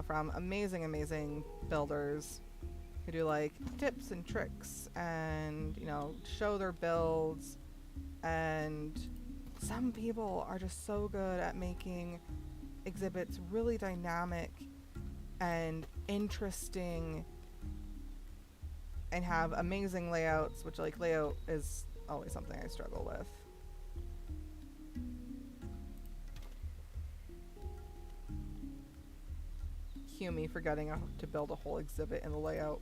from amazing builders who do, like, tips and tricks and, you know, show their builds. And some people are just so good at making exhibits really dynamic and interesting and have amazing layouts, which, like, layout is always something I struggle with. Cue me forgetting to build a whole exhibit in the layout.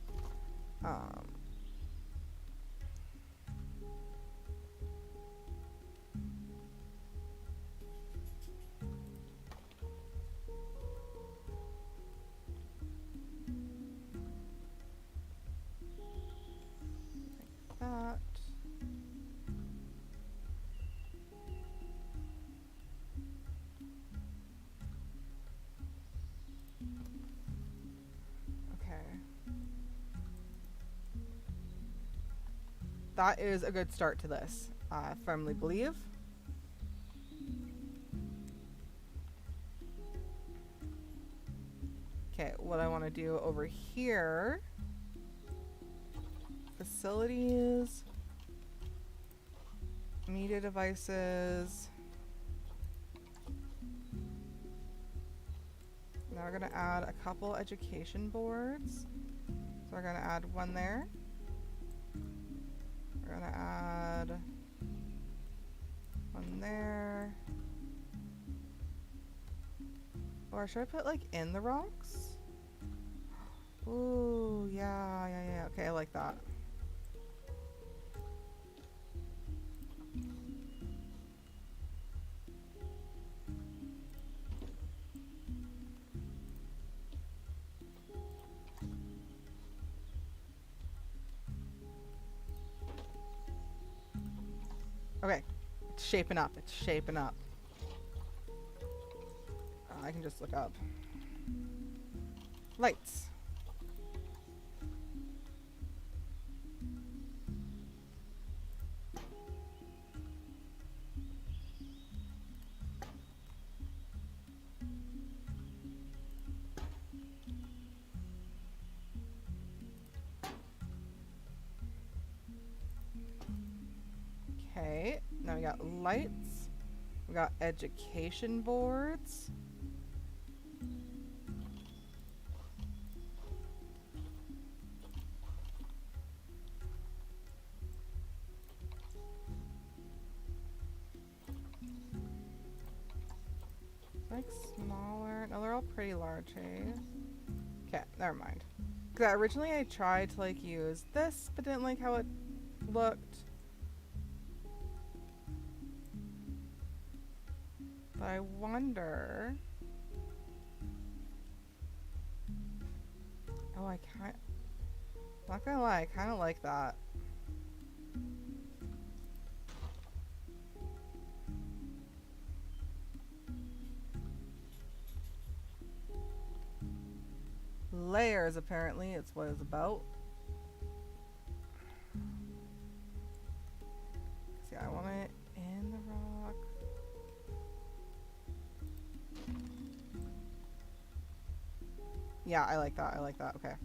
That. Okay. That is a good start to this. I firmly believe. Okay, what I want to do over here... Facilities, media devices. Now we're going to add a couple education boards. So we're going to add one there. We're going to add one there. Or should I put, like, in the rocks? Ooh, yeah. Okay, I like that. Okay, it's shaping up. It's shaping up. I can just look up. Lights. Okay, now we got lights. We got education boards. Like smaller. No, they're all pretty large, hey? Okay, never mind. Cause originally I tried to like use this, but didn't like how it looked. But I wonder. Oh, I can't. Not gonna lie, I kind of like that. Layers, apparently, it's what it's about. See, I want it in the rock. Yeah, I like that. I like that. Okay.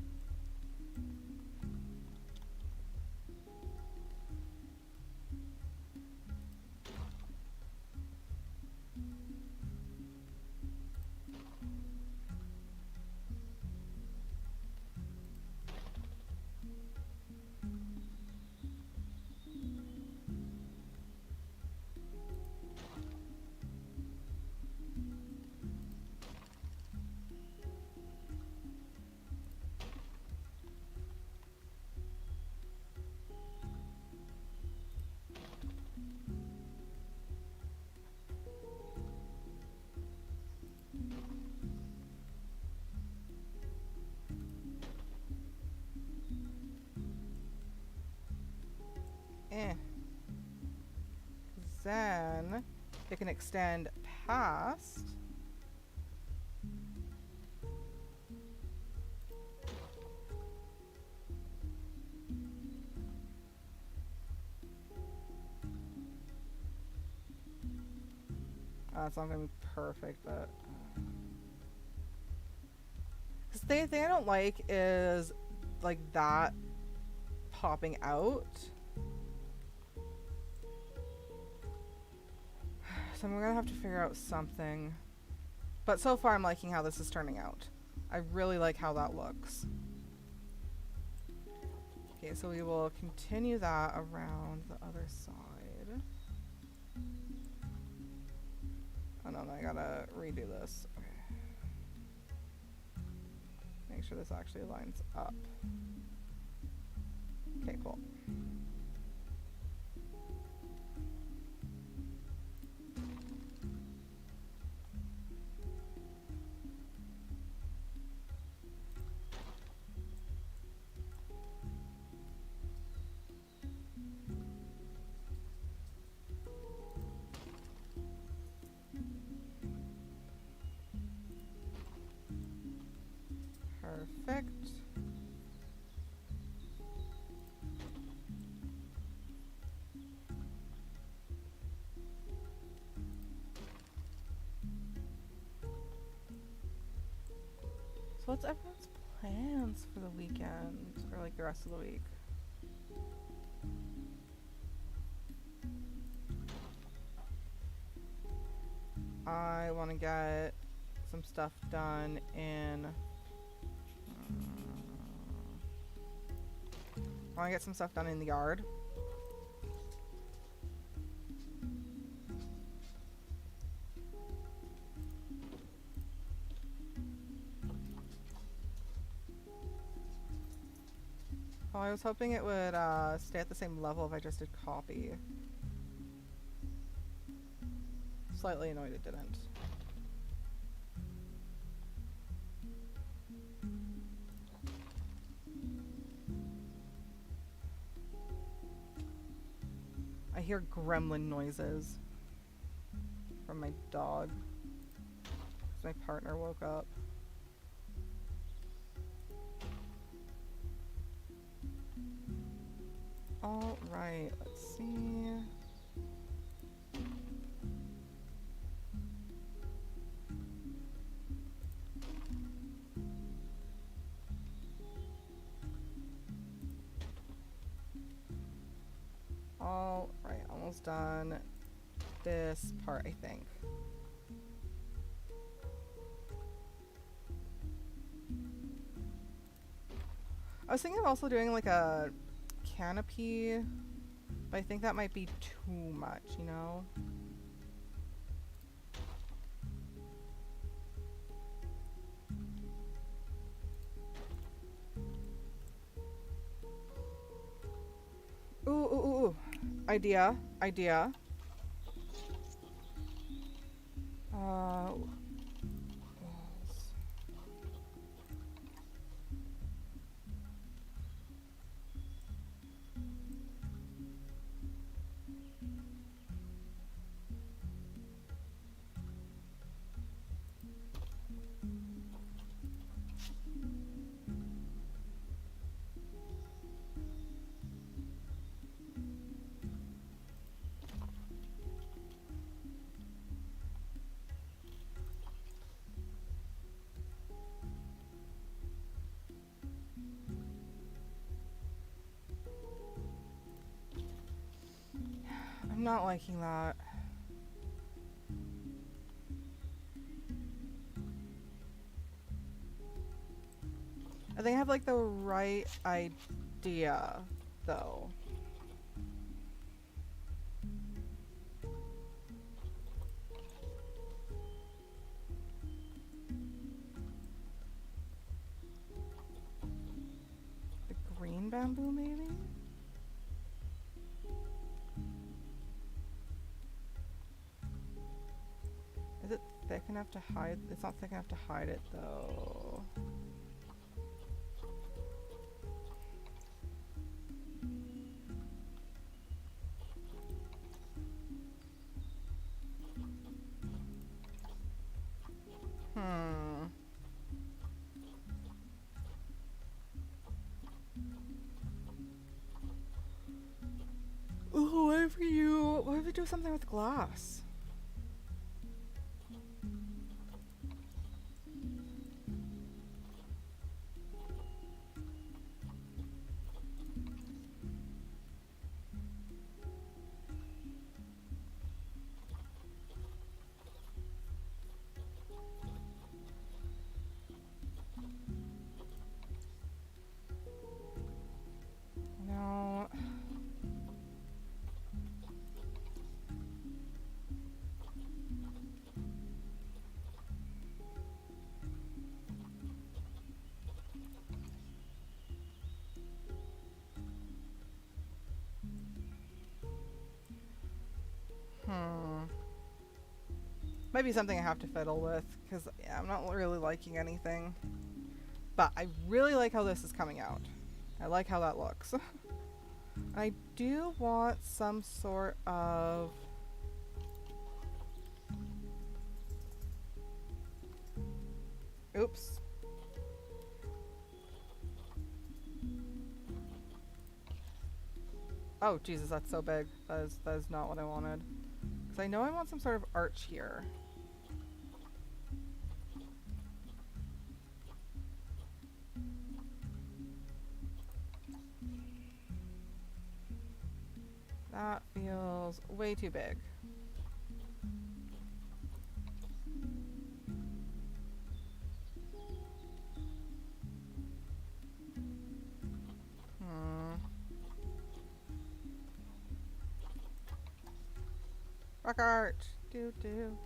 Eh. Then it can extend past. It's not gonna be perfect, but because the thing I don't like is like that popping out. So I'm gonna have to figure out something. But so far I'm liking how this is turning out. I really like how that looks. Okay, so we will continue that around the other side. Oh no, I gotta redo this. Okay. Make sure this actually lines up. Okay, cool. Perfect. So what's everyone's plans for the weekend or like the rest of the week? I want to get some stuff done in I want to get some stuff done in the yard. Oh, I was hoping it would stay at the same level if I just did copy. Slightly annoyed it didn't. I hear gremlin noises from my dog. My partner woke up. All right, let's see. All right, almost almost done this part, I think. I was thinking of also doing like a canopy, but I think that might be too much, you know? Ooh, ooh, ooh, ooh. Idea, idea. Walls. I'm not liking that. I think I have like the right idea, though. The green bamboo, maybe? Is it thick enough to hide? It's not thick enough to hide it, though. Hmm. Ooh, what if we do something with glass? No. Hmm. Might be something I have to fiddle with, because yeah, I'm not really liking anything. But I really like how this is coming out. I like how that looks. I do want some sort of... Oops. Oh, Jesus, that's so big. That is not what I wanted. Because I know I want some sort of arch here. That feels way too big. Rock art! Do do.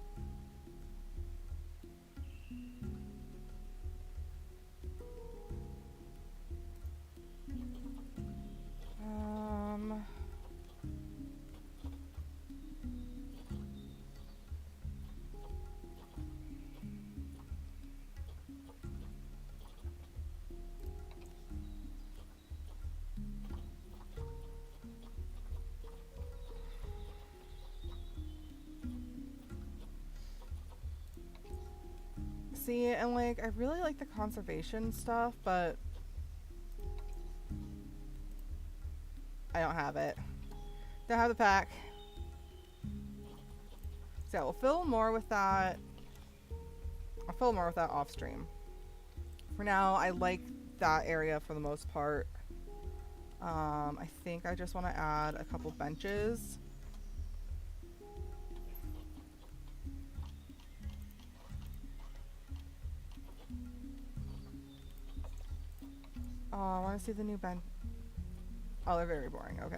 See, and like, I really like the conservation stuff, but I don't have it. Don't have the pack. So we'll fill more with that. I'll fill more with that off stream. For now, I like that area for the most part. I think I just want to add a couple benches. Oh, I want to see the new Ben. Oh, they're very boring. Okay.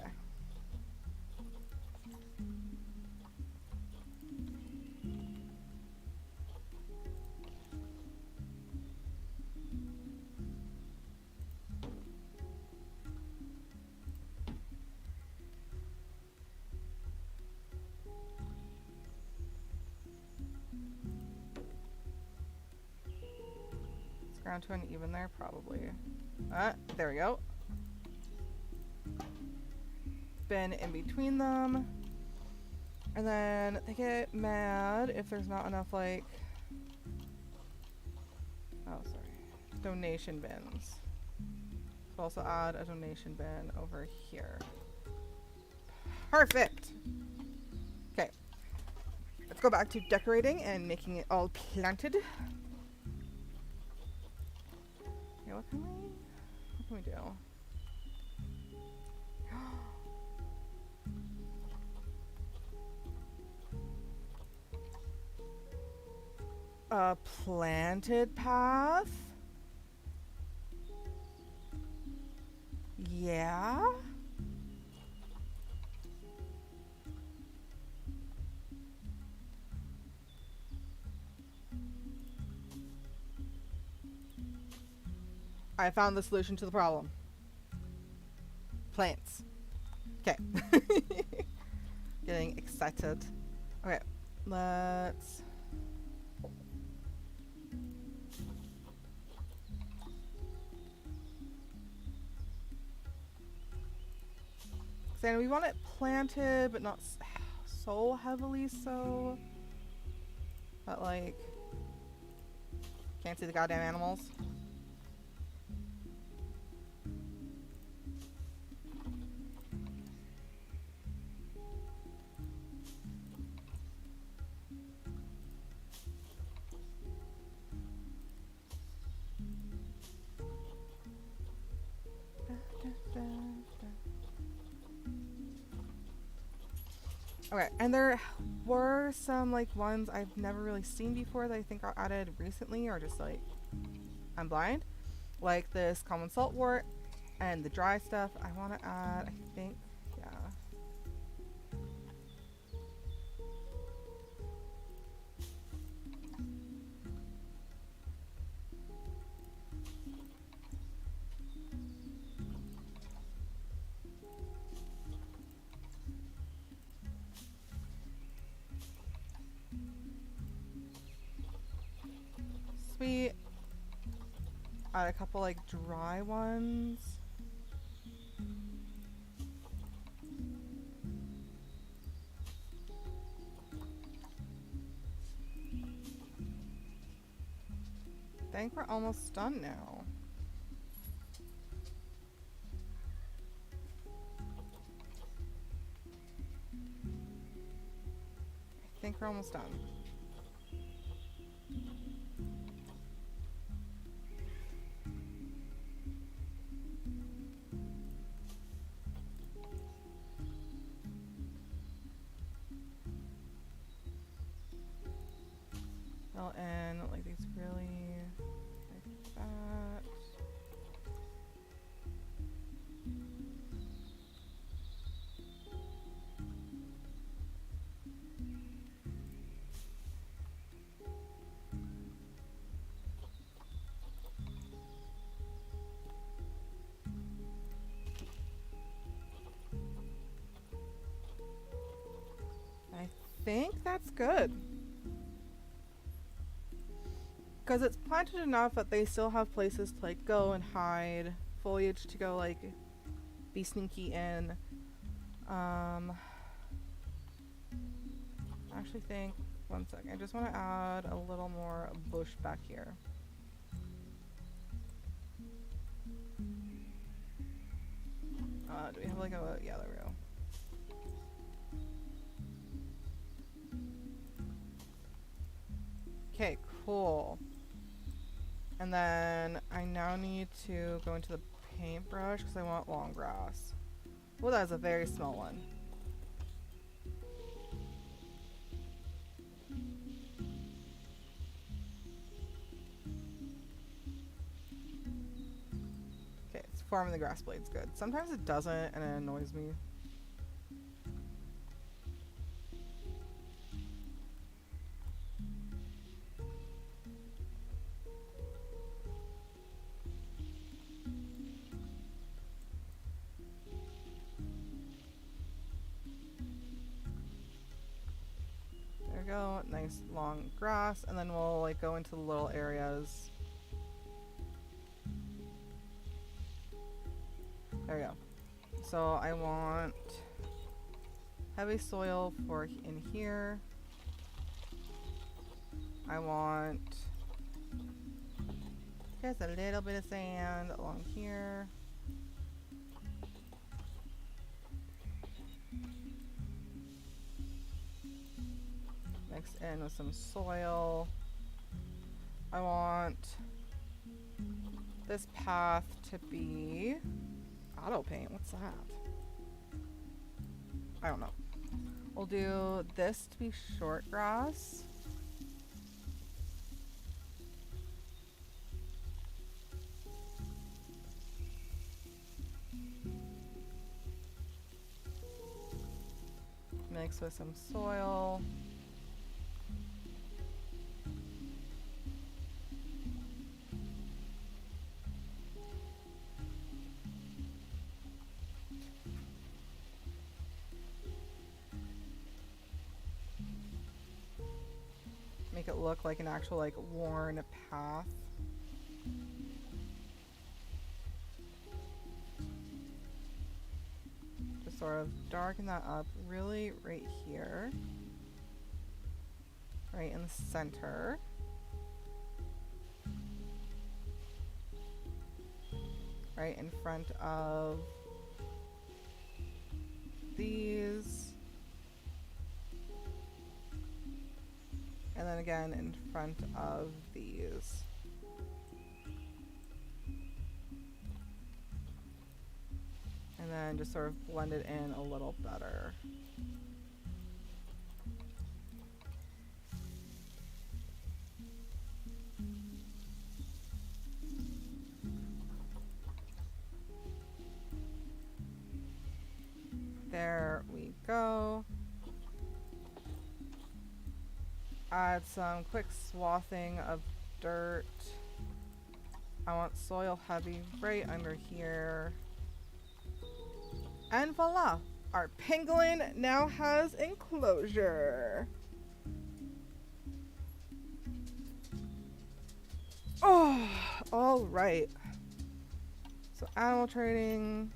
It's ground to uneven there, probably. There we go. Been in between them. And then they get mad if there's not enough, like... Oh, sorry. Donation bins. So also add a donation bin over here. Perfect! Okay. Let's go back to decorating and making it all planted. Okay, what can we do? A planted path? Yeah? I found the solution to the problem. Plants. Okay. Getting excited. Okay, let's... So we want it planted, but not so heavily so. But like, can't see the goddamn animals. Okay, and there were some like ones I've never really seen before that I think are added recently, or just like I'm blind, like this common saltwort and the dry stuff. I want to add, I think, yeah. Sweet. Add a couple like dry ones. I think we're almost done now. I think we're almost done. Fill in like these really like that. I think that's good. Because it's planted enough that they still have places to like go and hide, foliage to go like be sneaky in. I actually think, one second, I just want to add a little more bush back here. Do we have like a, yeah, there we go. Okay, cool. And then I now need to go into the paintbrush because I want long grass. Well, that is a very small one. Okay, Forming the grass blade's good. Sometimes it doesn't, and it annoys me. There we go. Nice long grass, and then we'll like go into the little areas. There we go. So I want heavy soil for in here. I want just a little bit of sand along here. Mix in with some soil. I want this path to be auto paint. What's that? I don't know. We'll do this to be short grass. Mix with some soil. Make it look like an actual like worn path. Just sort of darken that up really right here. Right in the center. Right in front of these. And then again in front of these. And then just sort of blend it in a little better. There we go. Add some quick swathing of dirt. I want soil heavy right under here. And voila! Our pangolin now has enclosure. Oh, all right. So animal trading.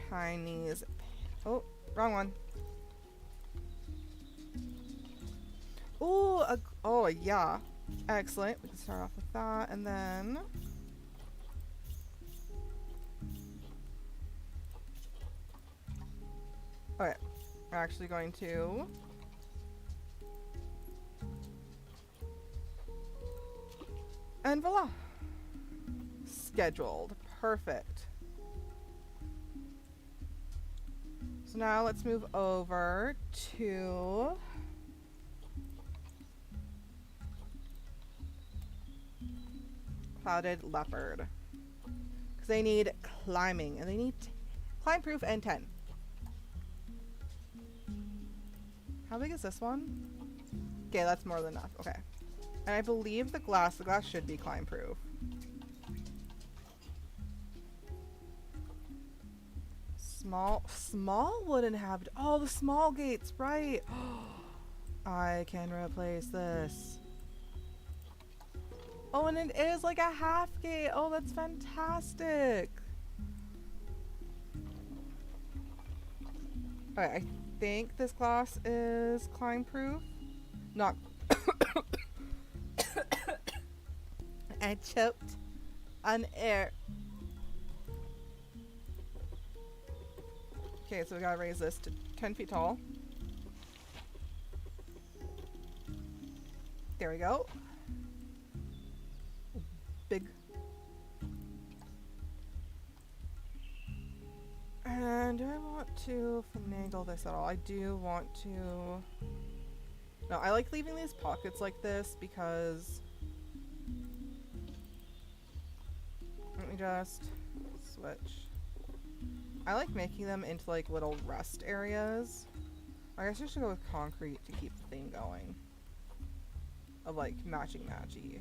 Chinese. Oh, wrong one. Ooh, oh yeah. Excellent. We can start off with that and then okay. We're actually going to and voila. Scheduled. Perfect. So now let's move over to clouded leopard. Because they need climbing and they need climb proof and 10. How big is this one? Okay, that's more than enough. Okay. And I believe the glass should be climb proof. Small wooden habit. Oh, the small gates, right. I can replace this. Oh, and it is like a half gate. Oh, that's fantastic. Alright, I think this glass is climb proof. Not. I choked on air. Okay, so we gotta raise this to 10 feet tall. There we go. Big. And do I want to finagle this at all? I do want to. No, I like leaving these pockets like this because just switch. I like making them into like little rest areas. I guess I should go with concrete to keep the theme going. Of like matchy.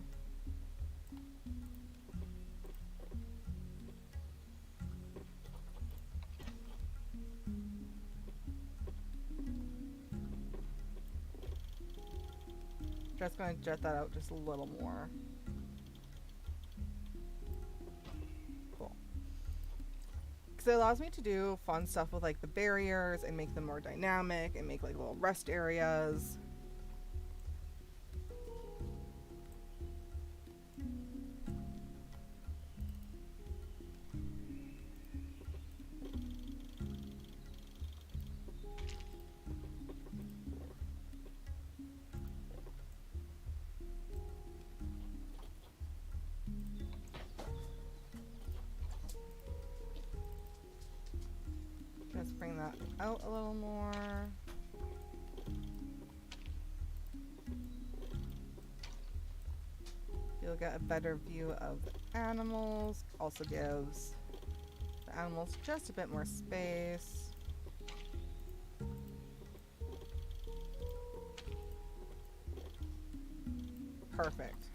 Just gonna jet that out just a little more. Cool. Because it allows me to do fun stuff with like the barriers and make them more dynamic and make like little rest areas. Just bring that out a little more. You'll get a better view of the animals. Also gives the animals just a bit more space. Perfect.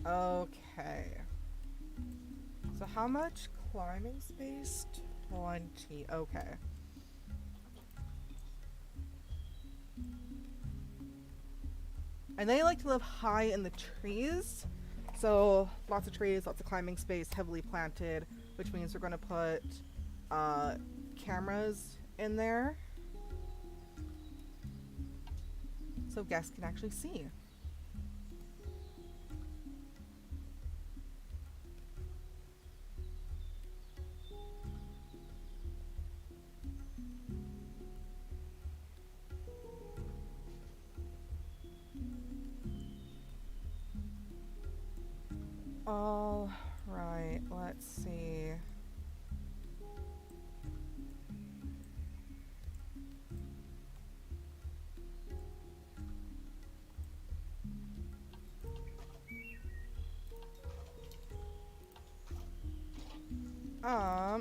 Okay. So how much climbing space? 20. Okay. And they like to live high in the trees. So lots of trees, lots of climbing space, heavily planted, which means we're going to put cameras in there so guests can actually see. All right, let's see.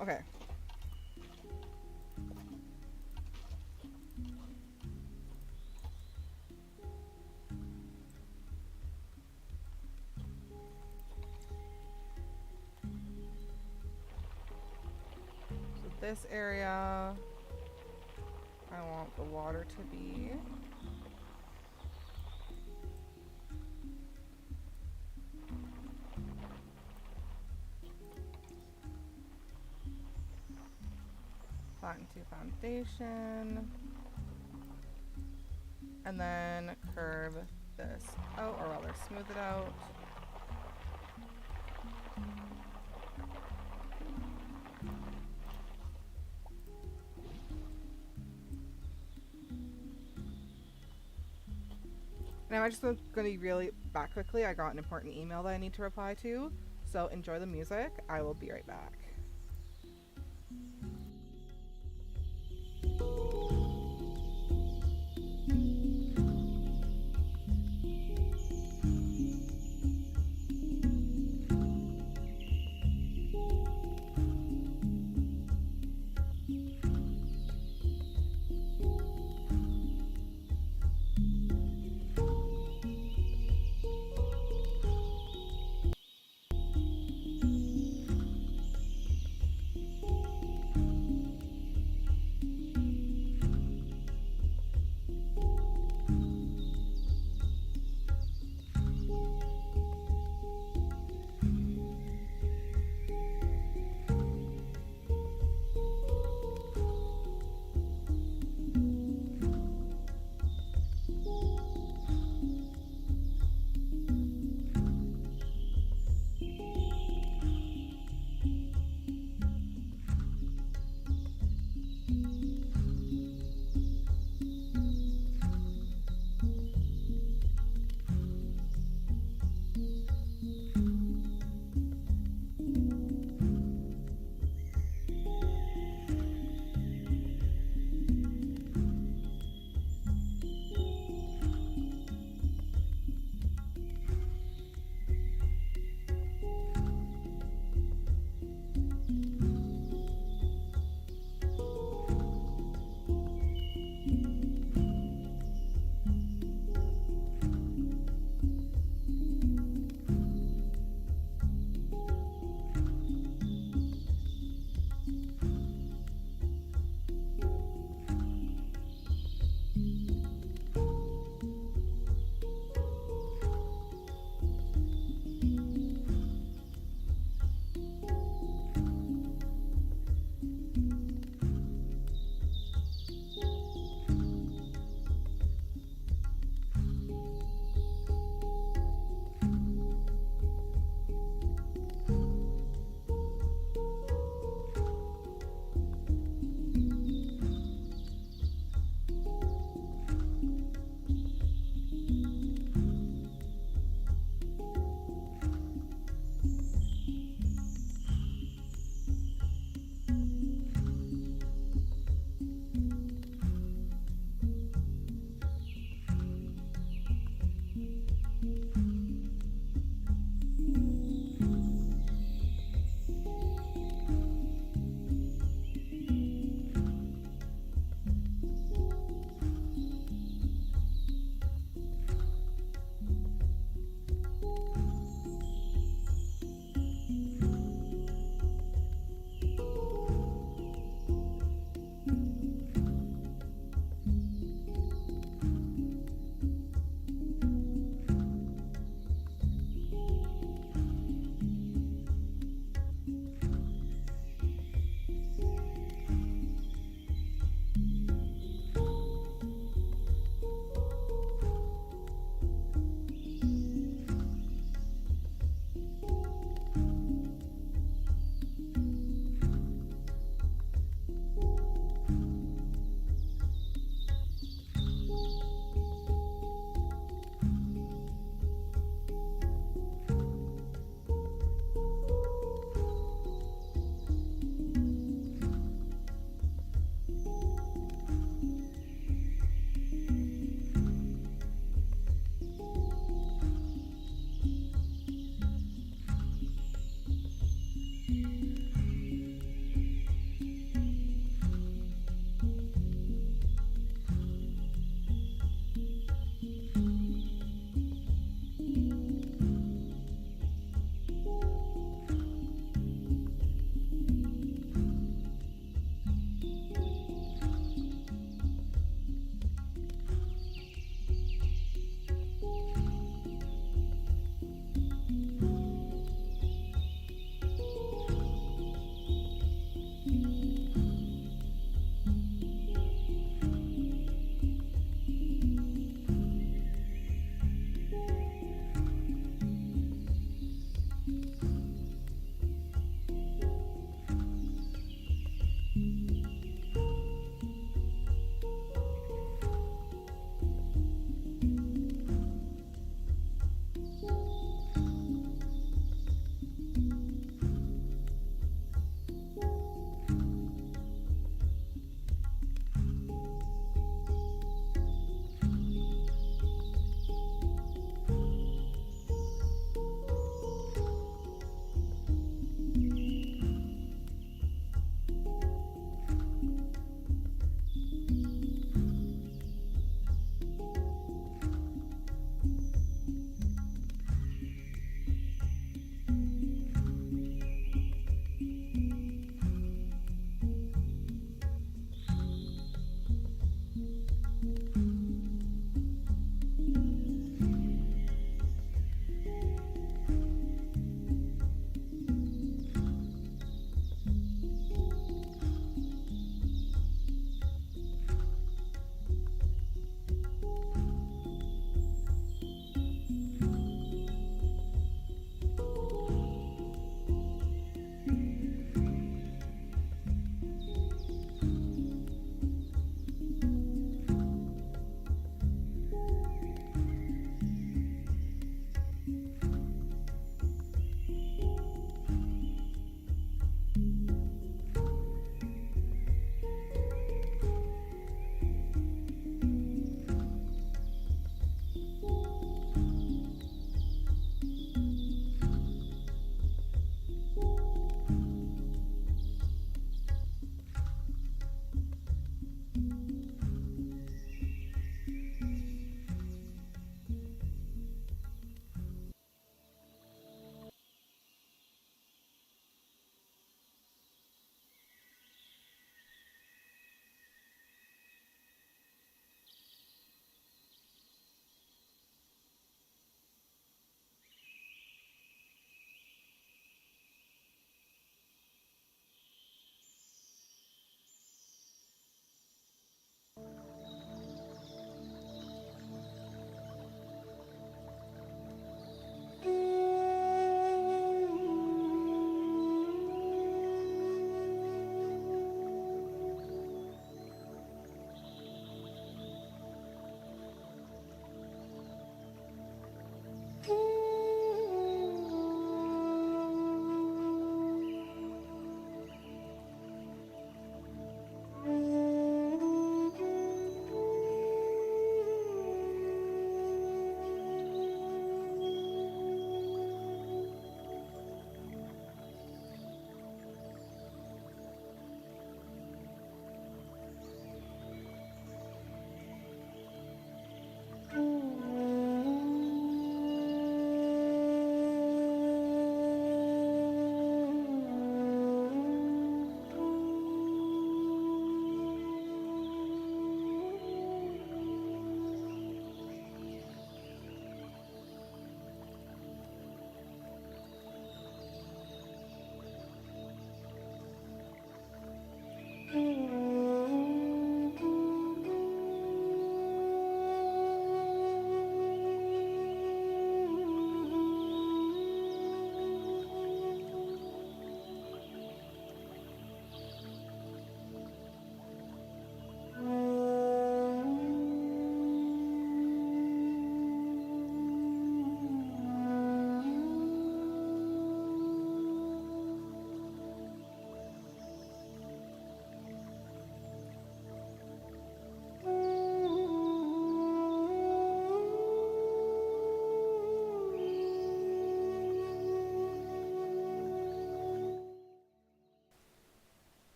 Okay. This area, I want the water to be. Flatten to foundation. And then curve this out, or rather smooth it out. And I'm just going to be really back quickly. I got an important email that I need to reply to. So enjoy the music. I will be right back.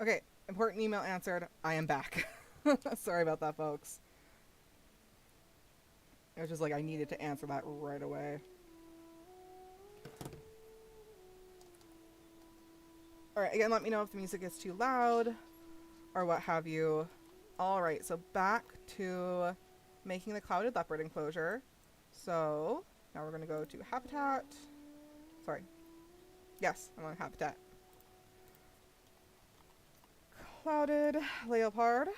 Okay, important email answered. I am back. Sorry about that, folks. It was just like I needed to answer that right away. Alright, again, let me know if the music is too loud or what have you. Alright, so back to making the clouded leopard enclosure. So now we're going to go to habitat. Sorry. Yes, I'm on habitat. Clouded leopard.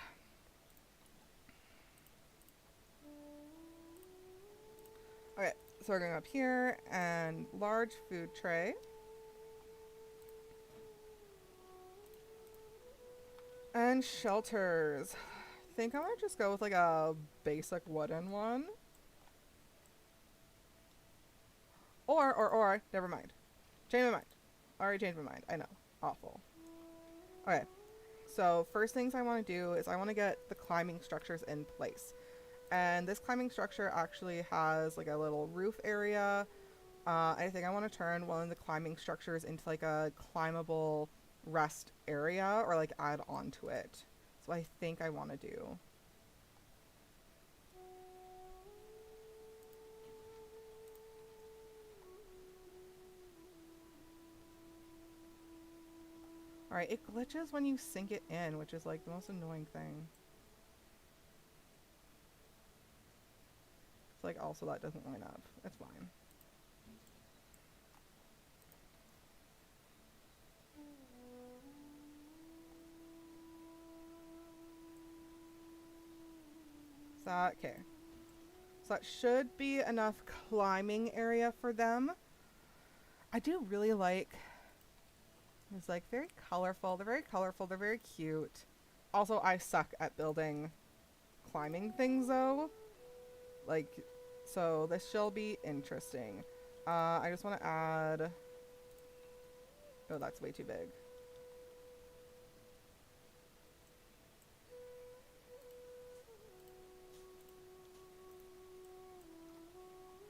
Okay, so we're going up here and large food tray. And shelters. I think I might just go with like a basic wooden one. Or, never mind. Change my mind. Already changed my mind. I know. Awful. Okay. So, first things I want to do is I want to get the climbing structures in place. And this climbing structure actually has like a little roof area. I think I want to turn one of the climbing structures into like a climbable rest area or like add on to it. So I think I want to do. Alright, it glitches when you sink it in, which is like the most annoying thing. It's like also that doesn't line up. It's fine. Is that okay? So that should be enough climbing area for them. I do really like. It's like very colorful. They're very colorful. They're very cute. Also, I suck at building climbing things though. Like, so this shall be interesting. I just want to add. Oh, that's way too big.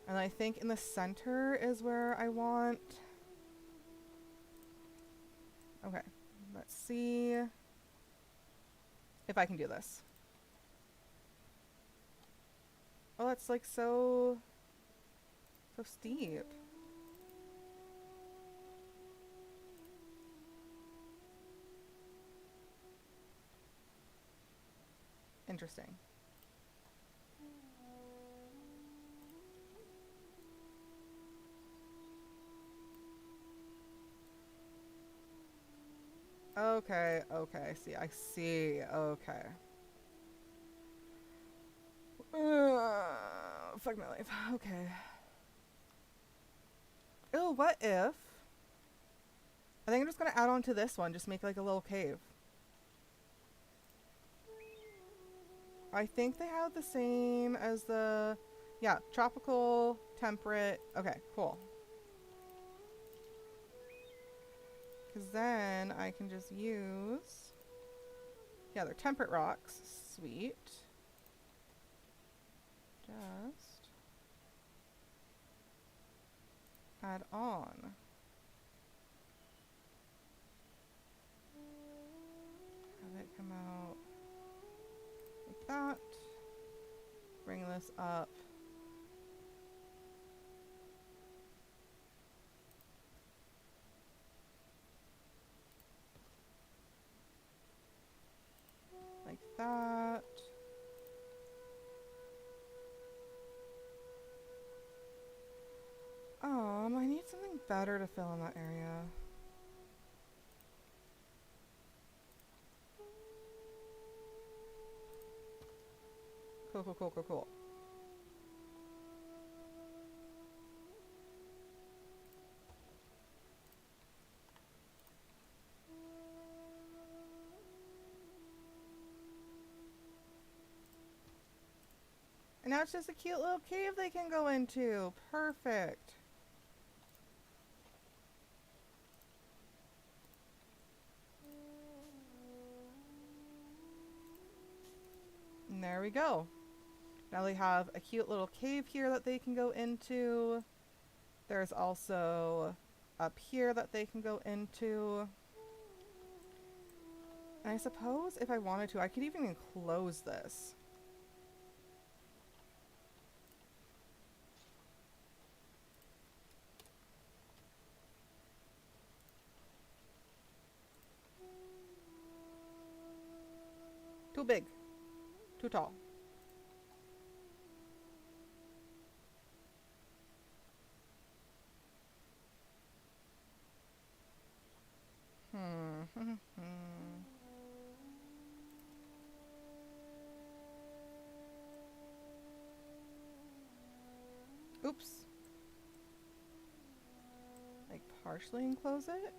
And I think in the center is where I want. Okay, let's see if I can do this. Oh, that's like so steep. Interesting. Okay, okay, I see, okay. Fuck my life, okay. Oh, what if? I think I'm just gonna add on to this one, just make like a little cave. I think they have the same as the, yeah, tropical, temperate, okay, cool. Because then I can just use, yeah, they're temperate rocks, sweet. Just add on. Have it come out like that. Bring this up. Like that. I need something better to fill in that area. Cool. And now it's just a cute little cave they can go into. Perfect. And there we go. Now they have a cute little cave here that they can go into. There's also up here that they can go into. And I suppose if I wanted to, I could even enclose this. Too big. Too tall. Hmm. Oops. Like partially enclose it?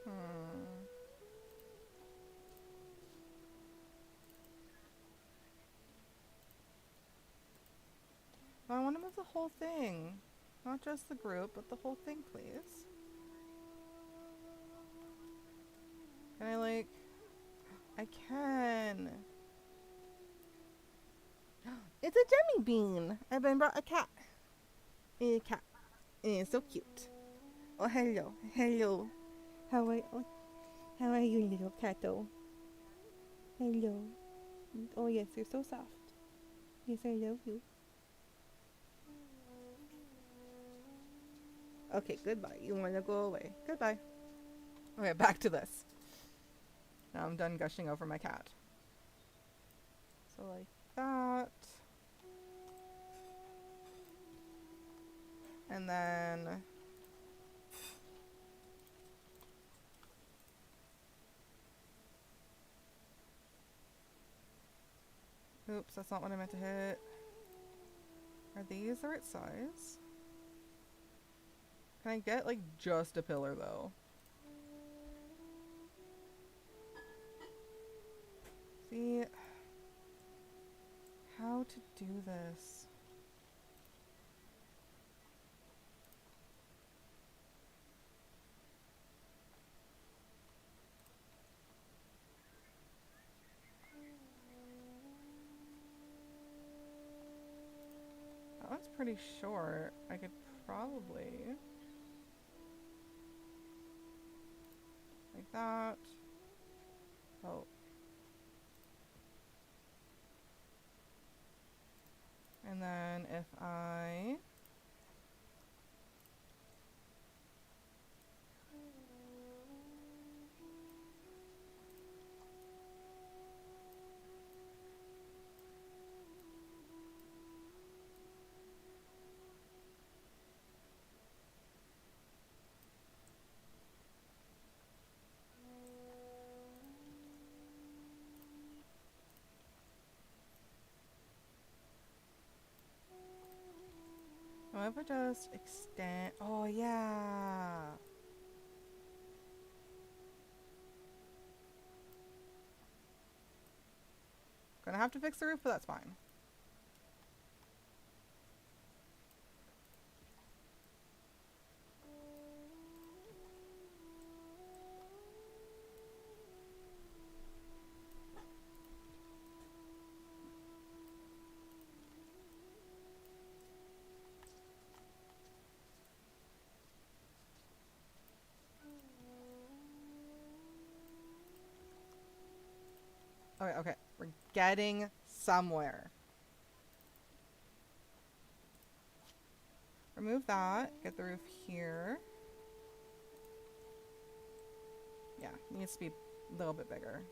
Hmm. I want to move the whole thing. Not just the group, but the whole thing, please. Can I, like... I can. It's a jelly bean. I've been brought a cat. A cat. It's so cute. Oh, hello. Hello. How are you, little catto? Hello. Oh, yes, you're so soft. Yes, I love you. Okay, goodbye. You want to go away. Goodbye. Okay, back to this. Now I'm done gushing over my cat. So like that. And then... Oops, that's not what I meant to hit. Are these the right size? Can I get like just a pillar though? See how to do this. That one's pretty short. I could probably like that. Oh. And then if I just extend. Oh, yeah. Gonna have to fix the roof, but that's fine. Okay, okay. We're getting somewhere. Remove that. Get the roof here. Yeah, needs to be a little bit bigger.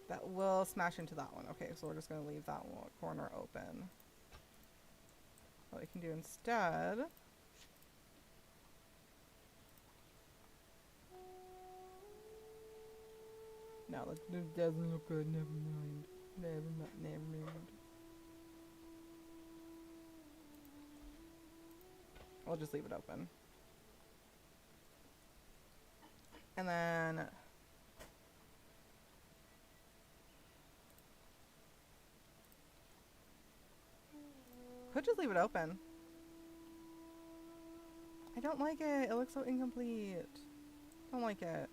That will smash into that one. Okay, so we're just going to leave that one corner open. what I can do instead. No, that doesn't look good. Never mind. Never mind. I'll just leave it open. And then could just leave it open. I don't like it. It looks so incomplete. Don't like it.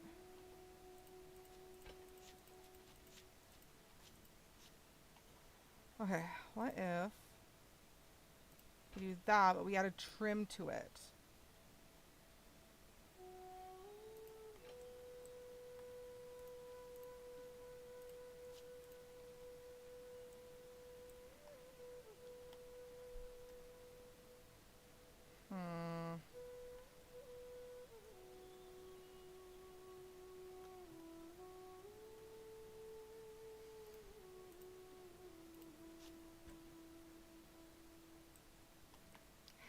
Okay, what if we do that, but we add a trim to it?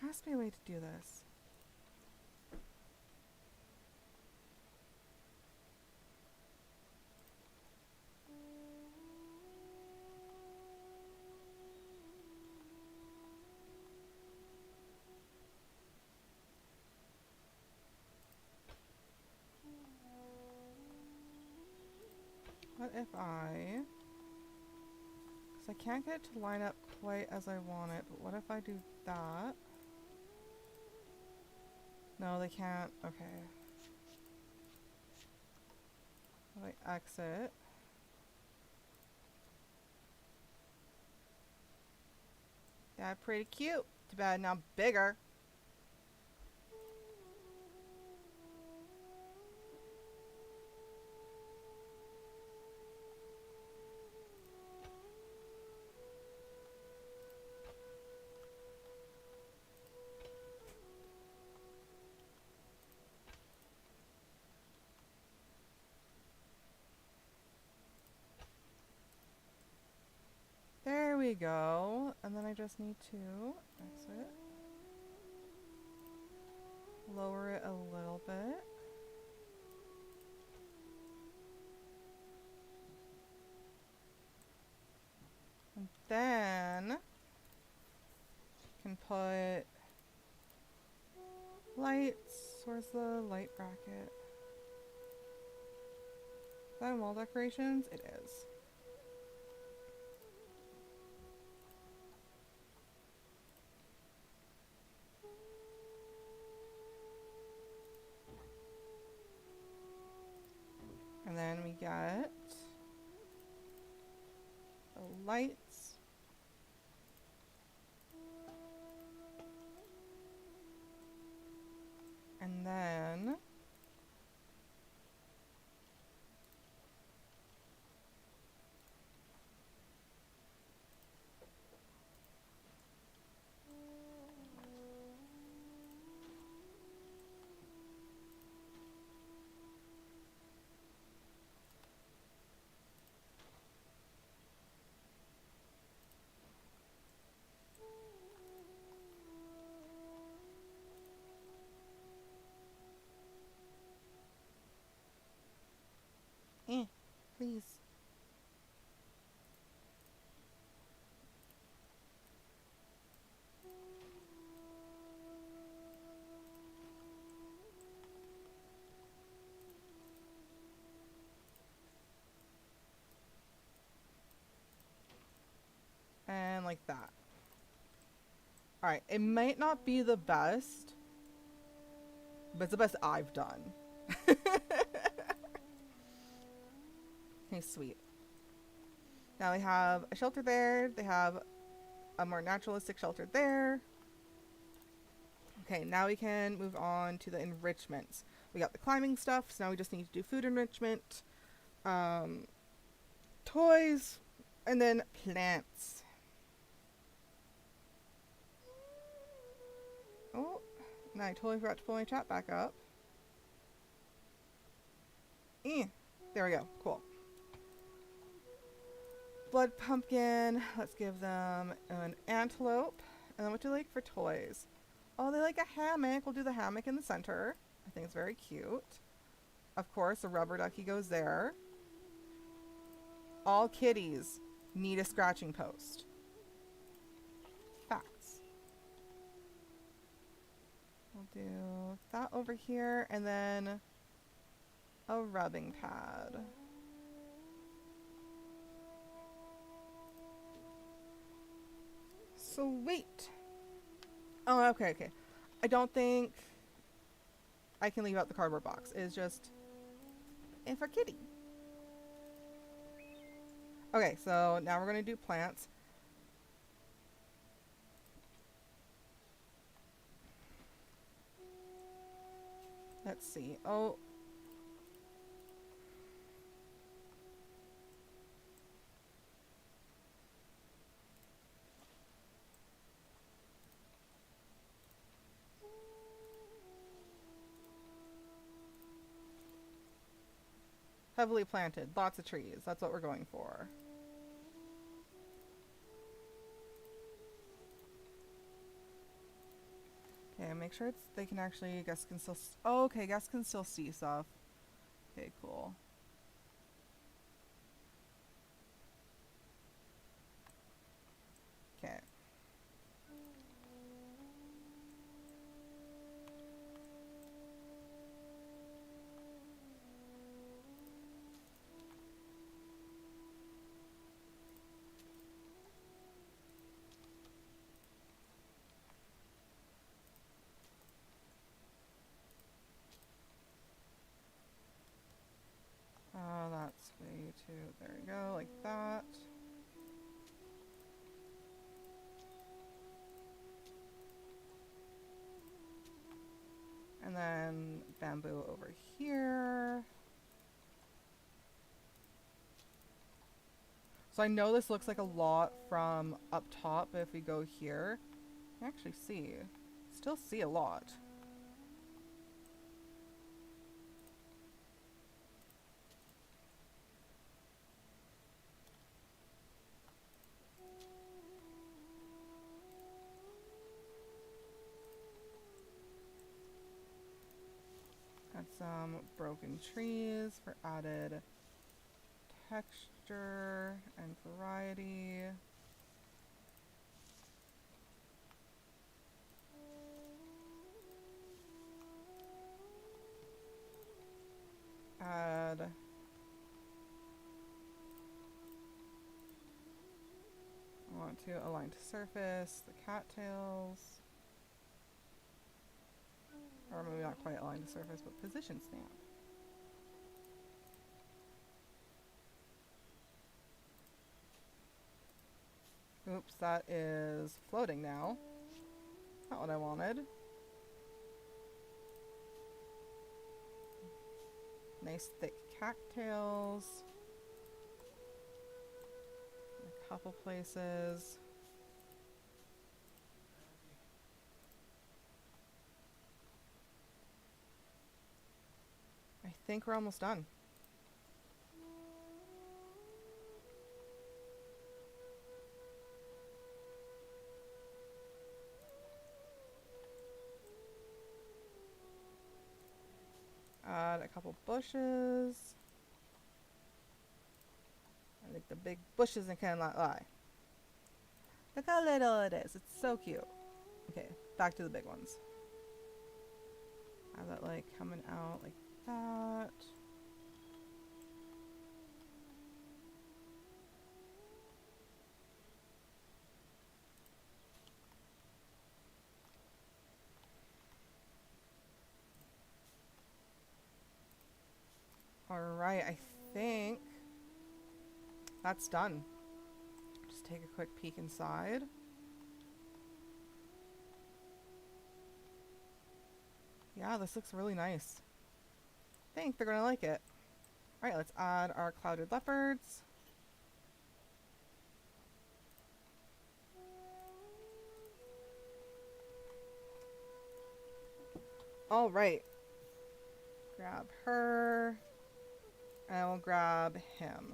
Has to be a way to do this. What if I... Because I can't get it to line up quite as I want it, but what if I do that? No, they can't. Okay. If I exit. Yeah, pretty cute. Too bad now I'm bigger. There we go. And then I just need to exit. Lower it a little bit. And then can put lights. Where's the light bracket? Is that in wall decorations? It is. And then we get the lights. And then please. And like that. Alright, it might not be the best, but it's the best I've done. Okay, sweet. Now they have a shelter there. They have a more naturalistic shelter there. Okay, now we can move on to the enrichments. We got the climbing stuff, so now we just need to do food enrichment, toys, and then plants. Oh, and I totally forgot to pull my chat back up. There we go. Cool. Blood pumpkin. Let's give them an antelope And then what do they like for toys? Oh, they like a hammock. We'll do the hammock in the center. I think it's very cute. Of course, a rubber ducky goes there. All kitties need a scratching post. Facts. We'll do that over here, and then a rubbing pad. Sweet. Oh, okay, okay. I don't think I can leave out the cardboard box. It's just for kitty. Okay, so now we're going to do plants. Let's see. Oh. Heavily planted. Lots of trees. That's what we're going for. Okay, make sure it's, they can actually, guests can still, oh, okay, guests can still see stuff. Okay, cool. Okay. That's way too, there we go, like that. And then bamboo over here. So I know this looks like a lot from up top, but if we go here, you can actually see, still see a lot. Got some broken trees for added texture and variety. Add I want to align to surface, the cattails. Or maybe not quite align to surface, but position stamp. Oops, that is floating now. Not what I wanted. Nice thick cattails. A couple places. I think we're almost done. Add a couple bushes. I think the big bushes cannot lie. Look how little it is. It's so cute. Okay, back to the big ones. Have that like coming out like that. Alright, I think that's done. Just take a quick peek inside. Yeah, this looks really nice. I think they're gonna like it. Alright, let's add our clouded leopards. Alright. Grab her. And we'll grab him.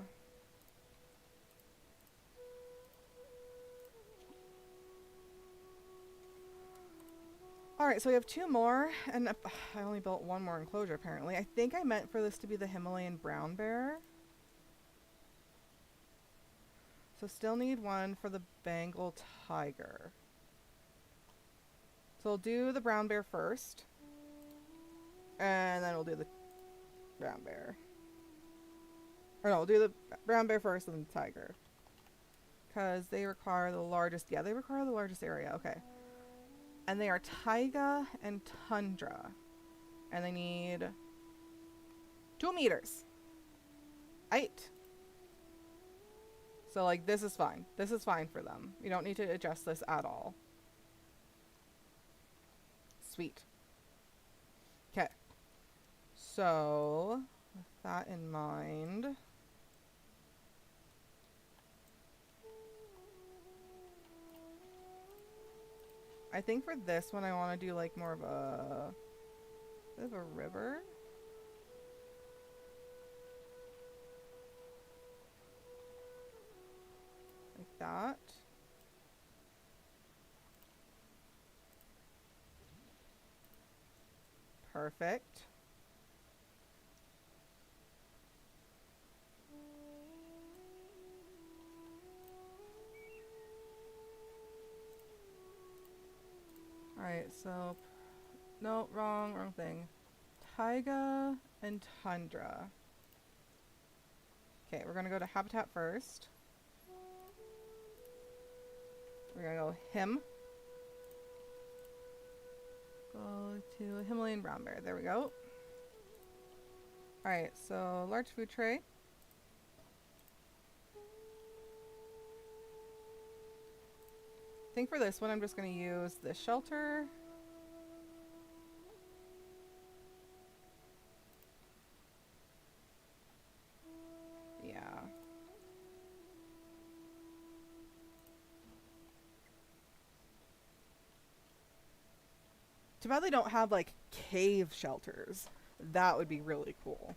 Alright, so we have two more, and I only built one more enclosure apparently. I think I meant for this to be the Himalayan brown bear. So still need one for the Bengal tiger. So we'll do the brown bear first. And then we'll do the brown bear. Or no, we'll do the brown bear first and then the tiger. Because they require the largest, yeah, they require the largest area, okay. And they are taiga and tundra. And they need 2 meters. 8. So like this is fine. This is fine for them. You don't need to adjust this at all. Sweet. Okay. So with that in mind, I think for this one I want to do like more of a bit of a river. Like that. Perfect. Alright, so no, wrong thing. Taiga and tundra. Okay, we're gonna go to habitat first. We're gonna go him. Go to Himalayan brown bear. There we go. Alright, so large food tray. I think for this one I'm just going to use this shelter. Yeah. Too bad they don't have like cave shelters. That would be really cool.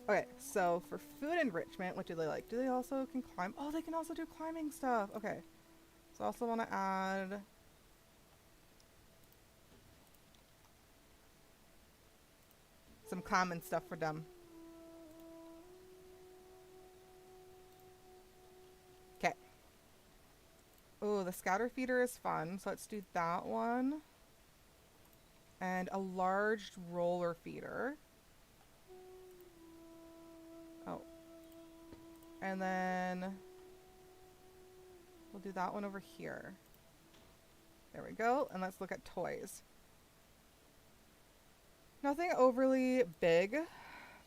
Okay, so for food enrichment, what do they like? Do they also can climb? Oh, they can also do climbing stuff. Okay. So I also want to add some common stuff for them. Okay. Oh, the scatter feeder is fun. So let's do that one. And a large roller feeder. Oh. And then we'll do that one over here. There we go. And let's look at toys. Nothing overly big,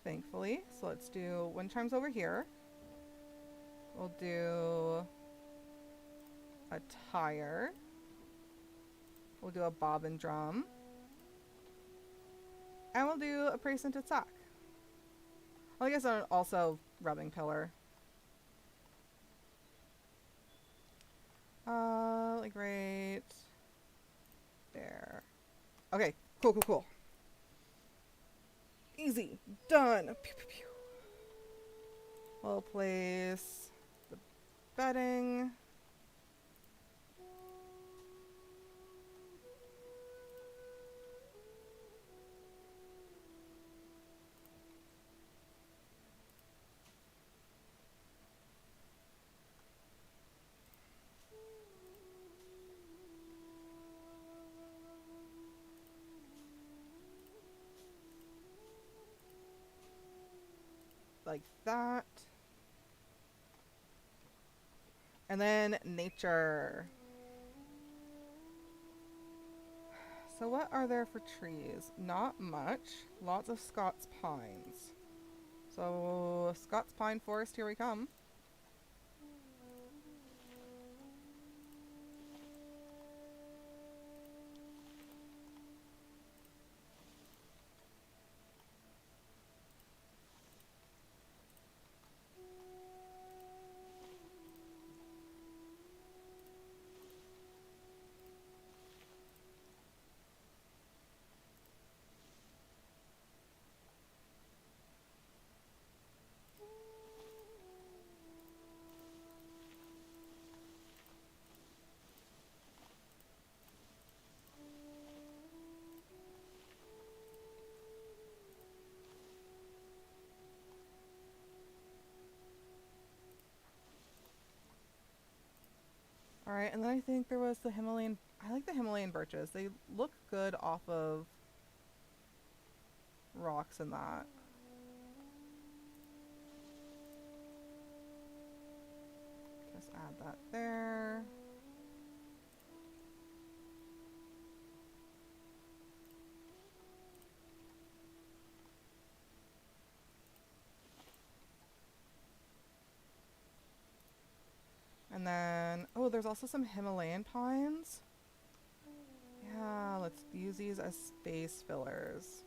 thankfully. So let's do wind chimes over here. We'll do a tire. We'll do a bobbin drum. And we'll do a pre-scented sock. Well, I guess also rubbing pillar. Like right there. Okay, cool. Easy, done. Pew, pew, pew. We'll place the bedding. Like that. And then nature. So what are there for trees? Not much. Lots of Scots pines. So Scots pine forest, here we come. Alright, and then I think there was the Himalayan... I like the Himalayan birches. They look good off of rocks and that. Just add that there. And then, oh, there's also some Himalayan pines. Yeah, let's use these as space fillers.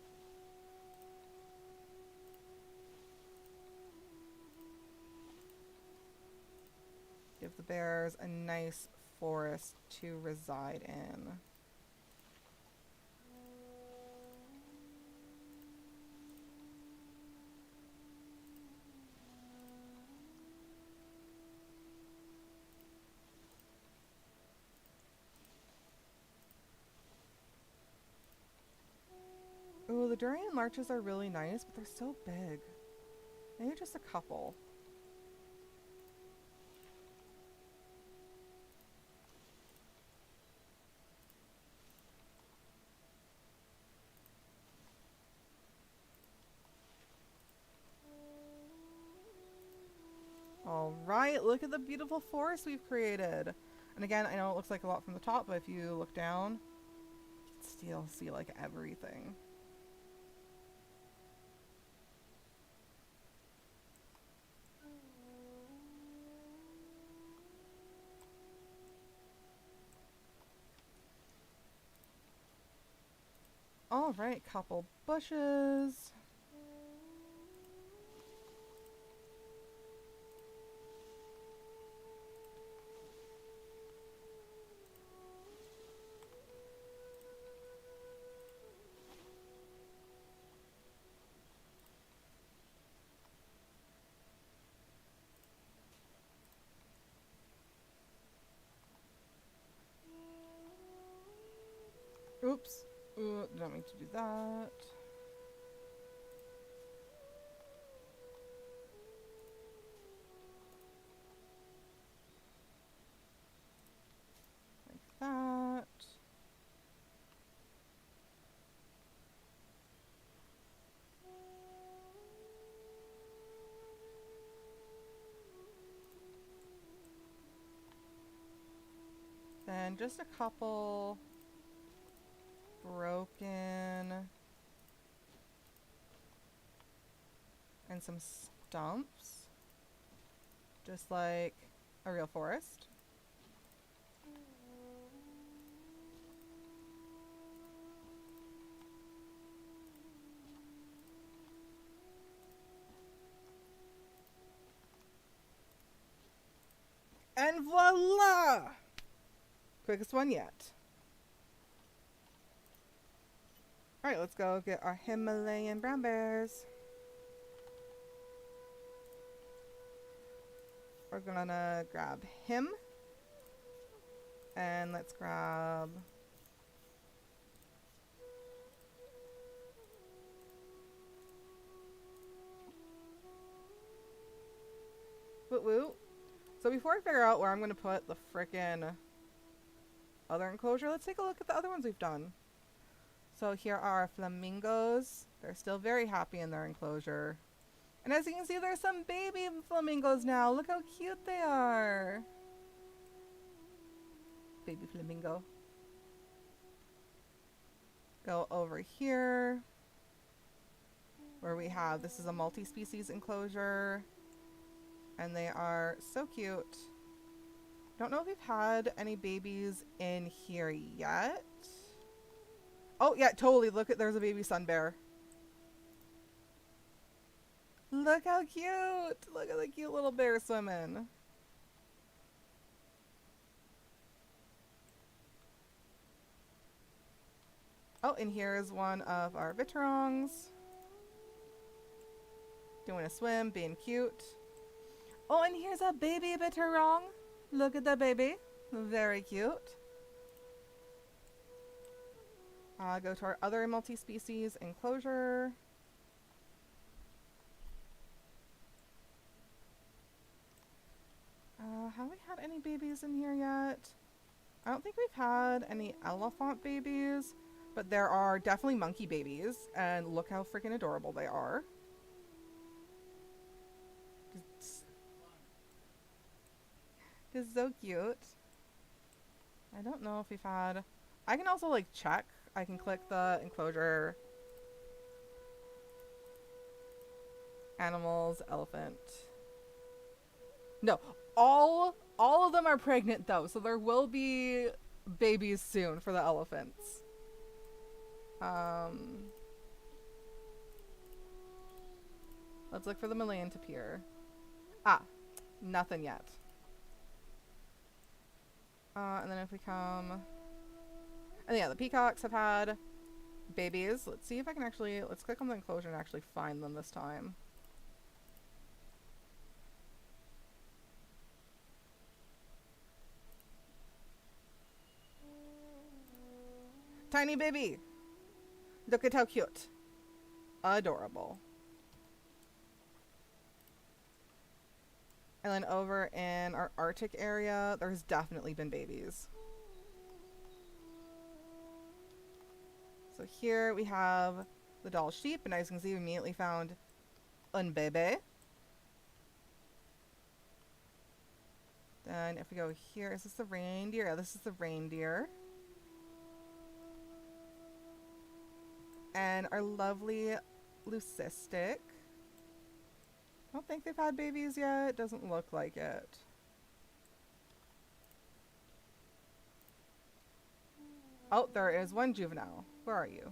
Give the bears a nice forest to reside in. Ooh, the durian larches are really nice, but they're so big. Maybe just a couple. Alright, look at the beautiful forest we've created. And again, I know it looks like a lot from the top, but if you look down, you can still see like everything. Alright, couple bushes. Oops. Ooh, don't mean to do that. Like that. Then just a couple broken and some stumps, just like a real forest. And voila! Quickest one yet. Alright, let's go get our Himalayan brown bears. We're gonna grab him. And let's grab... Woot woot. So before I figure out where I'm gonna put the frickin' other enclosure, let's take a look at the other ones we've done. So here are flamingos. They're still very happy in their enclosure. And as you can see, there's some baby flamingos now. Look how cute they are. Baby flamingo. Go over here where we have, this is a multi-species enclosure. And they are so cute. Don't know if we've had any babies in here yet. Oh yeah, totally. Look at, there's a baby sun bear. Look how cute. Look at the cute little bear swimming. Oh, and here's one of our bitterongs. Doing a swim, being cute. Oh, and here's a baby bitterong. Look at the baby. Very cute. Go to our other multi-species enclosure. Have we had any babies in here yet? I don't think we've had any elephant babies, but there are definitely monkey babies, and look how freaking adorable they are. Just so cute. I don't know if we've had... I can also, like, check. I can click the enclosure. Animals, elephant. No, all of them are pregnant, though, so there will be babies soon for the elephants. Let's look for the Malayan tapir. Ah, nothing yet. And then if we come... And yeah, the peacocks have had babies. Let's see if I can actually... Let's click on the enclosure and actually find them this time. Tiny baby! Look at how cute. Adorable. And then over in our Arctic area, there's definitely been babies. So here we have the doll sheep, and as you can see, we immediately found un bebe. Then if we go here, is this the reindeer? Yeah, this is the reindeer. And our lovely leucistic. I don't think they've had babies yet. Doesn't look like it. Oh, there is one juvenile. Where are you?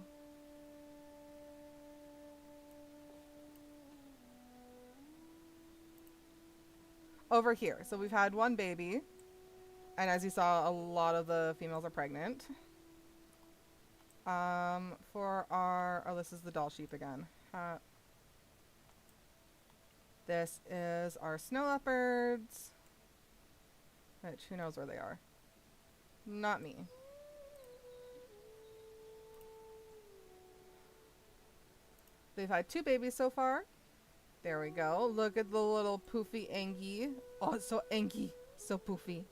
Over here. So we've had one baby. And as you saw, a lot of the females are pregnant. For our... Oh, this is the doll sheep again. This is our snow leopards. Which, who knows where they are? Not me. They've had 2 babies so far. There we go. Look at the little poofy Angie. Oh, it's so Angie. So poofy.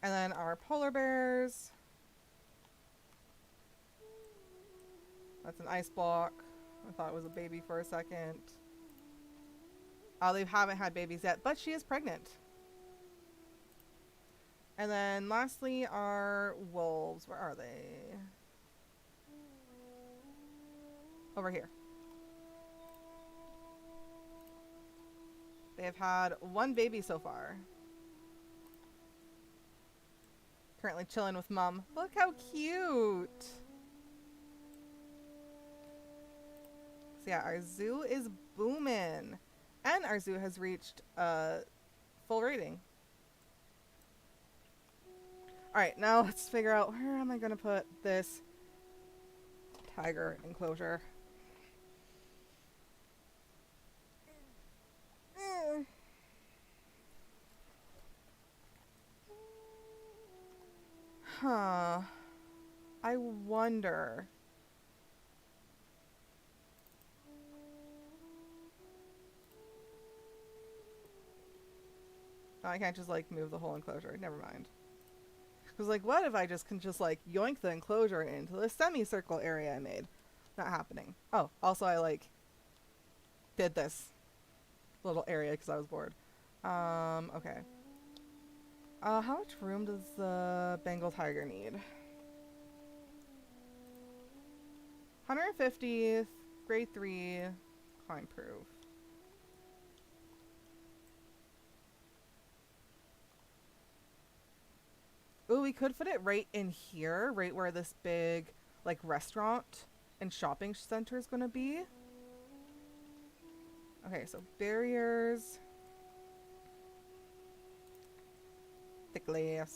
And then our polar bears. That's an ice block. I thought it was a baby for a second. Oh, they haven't had babies yet, but she is pregnant. And then lastly, our wolves. Where are they? Over here. They have had 1 baby so far. Currently chilling with mom. Look how cute! So yeah, our zoo is booming. And our zoo has reached full rating. Alright, now let's figure out where am I going to put this tiger enclosure. Huh. I wonder. Oh, I can't just like move the whole enclosure. Never mind. Because like, what if I just can just like yoink the enclosure into the semicircle area I made? Not happening. Oh, also I like did this little area because I was bored. Okay. How much room does the Bengal tiger need? 150th, grade 3, climb proof. Ooh, we could put it right in here, right where this big, like, restaurant and shopping center is gonna be. Okay, so barriers. The glass.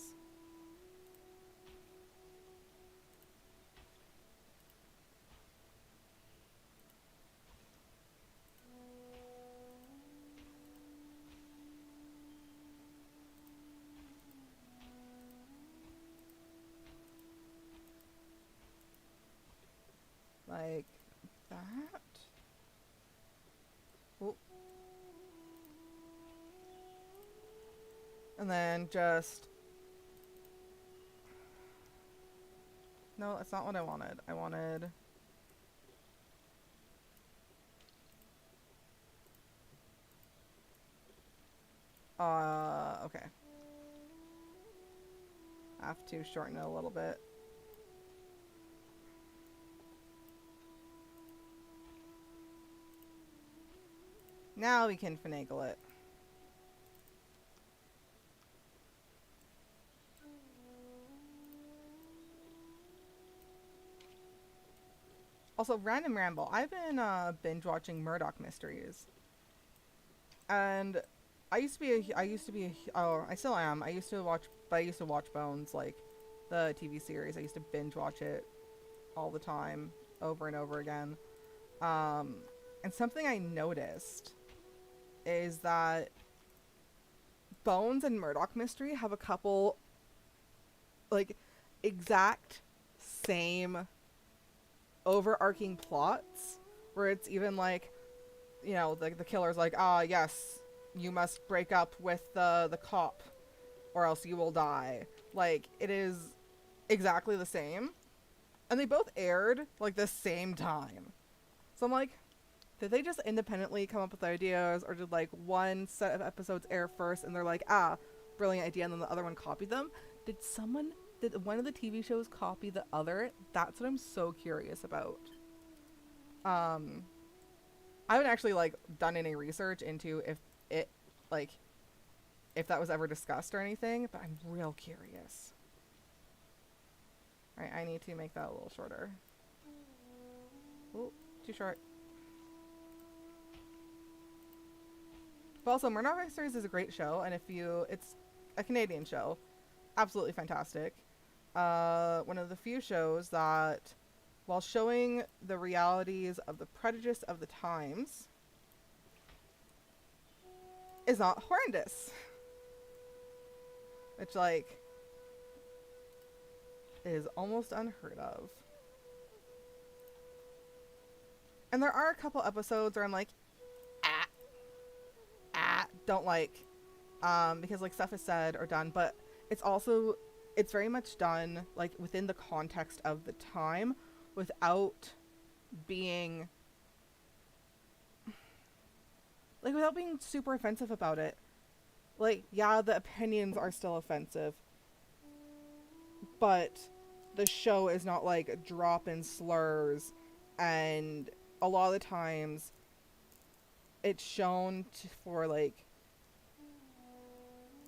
Like that. Oop. And then just... No, that's not what I wanted. I wanted... Okay. Have to shorten it a little bit. Now we can finagle it. Also, random ramble. I've been binge watching Murdoch Mysteries, and I used to be oh, I still am. I used to watch Bones, like the TV series. I used to binge watch it all the time, over and over again. And something I noticed is that Bones and Murdoch Mystery have a couple, like, exact same overarching plots where it's even like, you know, the killer's like, yes, you must break up with the cop or else you will die. Like, it is exactly the same. And they both aired, like, the same time. So I'm like, did they just independently come up with ideas, or did, like, one set of episodes air first and they're like, brilliant idea, and then the other one copied them? Did one of the TV shows copy the other? That's what I'm so curious about. I haven't actually, like, done any research into if that was ever discussed or anything, but I'm real curious. Alright, I need to make that a little shorter. Oh, too short. But also, Murdoch Mysteries is a great show, and it's a Canadian show. Absolutely fantastic. One of the few shows that, while showing the realities of the prejudice of the times, is not horrendous. Which, like, is almost unheard of. And there are a couple episodes where I'm like, don't like, because, like, stuff is said or done, but it's very much done, like, within the context of the time, without being super offensive about it. Like, yeah, the opinions are still offensive, but the show is not, like, dropping slurs, and a lot of the times it's shown for, like,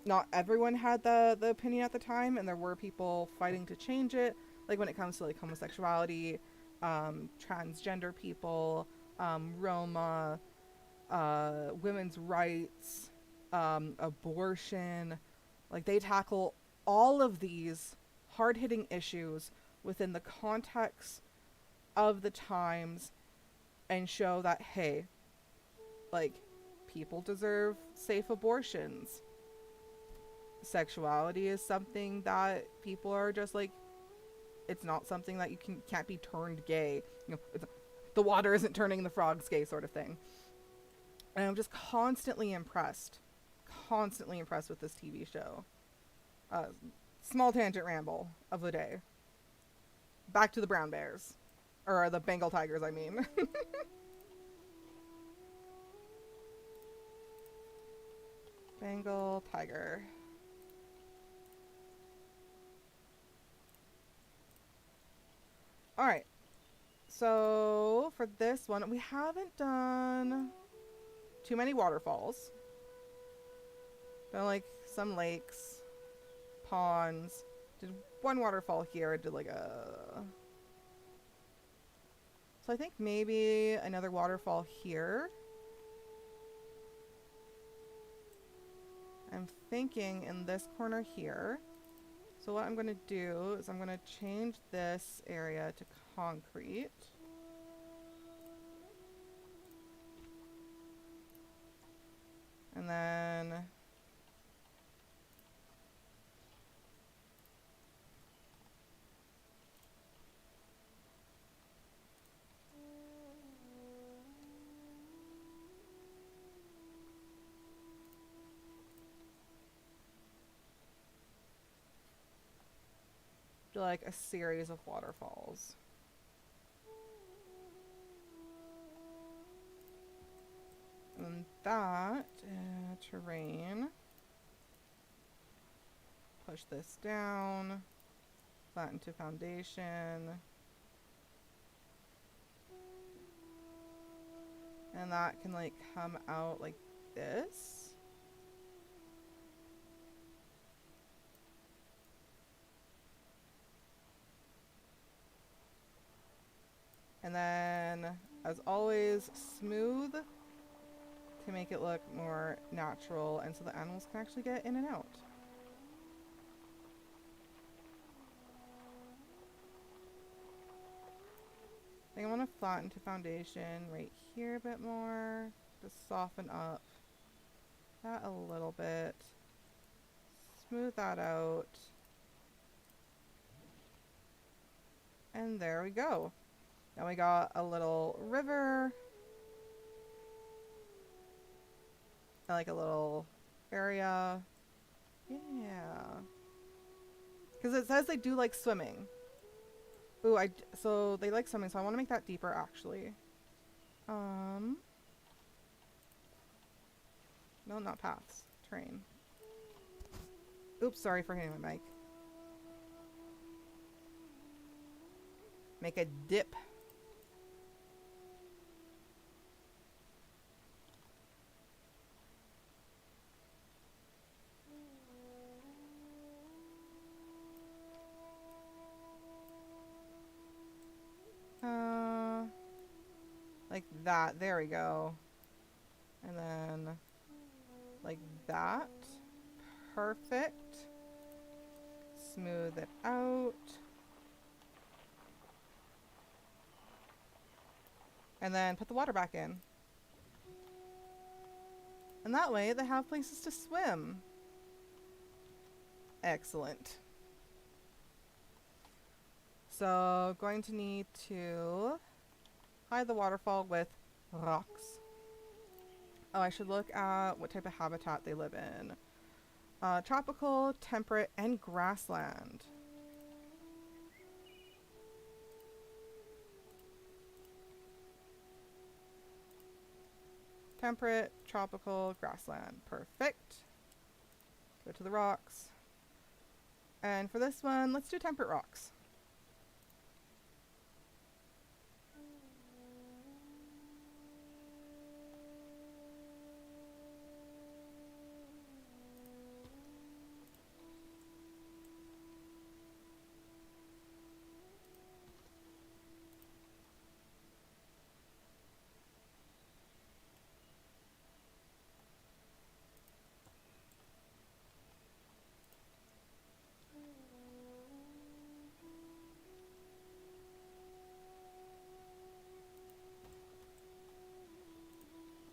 not everyone had the opinion at the time, and there were people fighting to change it, like when it comes to, like, homosexuality, transgender people, Roma, women's rights, abortion. Like, they tackle all of these hard-hitting issues within the context of the times and show that, hey, like, people deserve safe abortions. Sexuality is something that people are just like, it's not something that you can't be turned gay. You know, the water isn't turning the frogs gay, sort of thing. And I'm just constantly impressed with this TV show. Small tangent ramble of the day. Back to the brown bears. Or the Bengal tigers, I mean. Bengal tiger. Alright. So, for this one, we haven't done too many waterfalls. Done, like, some lakes, ponds. Did one waterfall here. Did, like, so I think maybe another waterfall here. I'm thinking in this corner here. So what I'm going to do is I'm going to change this area to concrete. And then to like a series of waterfalls. And that terrain. Push this down. Flatten to foundation. And that can like come out like this. And then, as always, smooth to make it look more natural and so the animals can actually get in and out. I think I want to flatten to foundation right here a bit more. Just soften up that a little bit. Smooth that out. And there we go. Now we got a little river. And like a little area. Yeah. Because it says they do like swimming. Ooh, so they like swimming, so I want to make that deeper actually. No, not paths. Terrain. Oops, sorry for hitting my mic. Make a dip. Like that. There we go. And then like that. Perfect. Smooth it out. And then put the water back in. And that way they have places to swim. Excellent. So going to need to hide the waterfall with rocks. Oh, I should look at what type of habitat they live in. Tropical, temperate, and grassland. Temperate, tropical, grassland. Perfect. Go to the rocks. And for this one, let's do temperate rocks.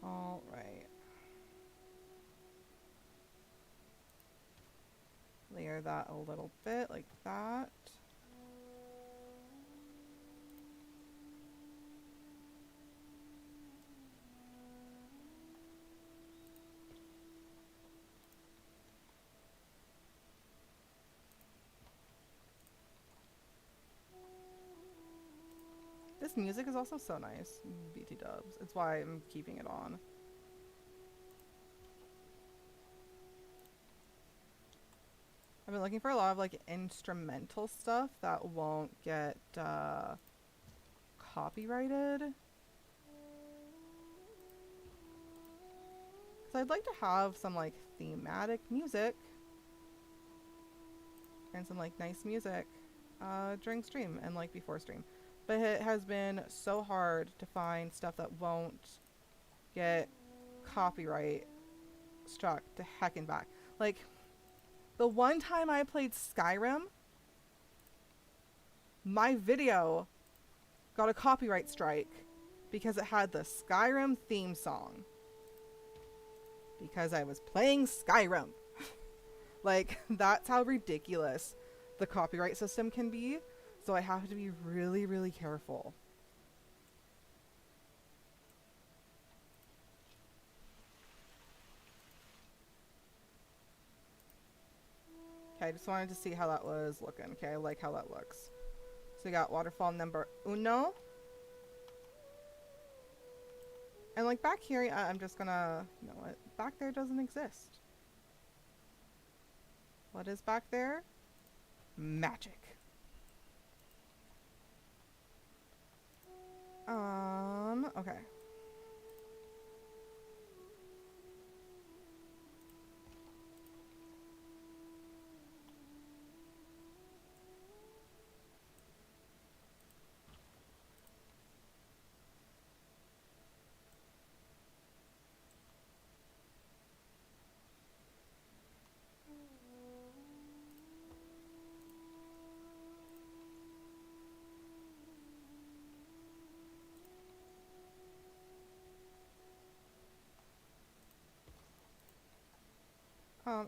All right. Layer that a little bit like that. This music is also so nice. BT dubs. It's why I'm keeping it on. I've been looking for a lot of like instrumental stuff that won't get copyrighted. So I'd like to have some like thematic music and some like nice music during stream and like before stream. But it has been so hard to find stuff that won't get copyright struck to heck and back. Like, the one time I played Skyrim, my video got a copyright strike because it had the Skyrim theme song. Because I was playing Skyrim. Like, that's how ridiculous the copyright system can be. So I have to be really, really careful. Okay, I just wanted to see how that was looking. Okay, I like how that looks. So we got waterfall number uno. And like back here, I'm just gonna, you know what? Back there doesn't exist. What is back there? Magic. Okay.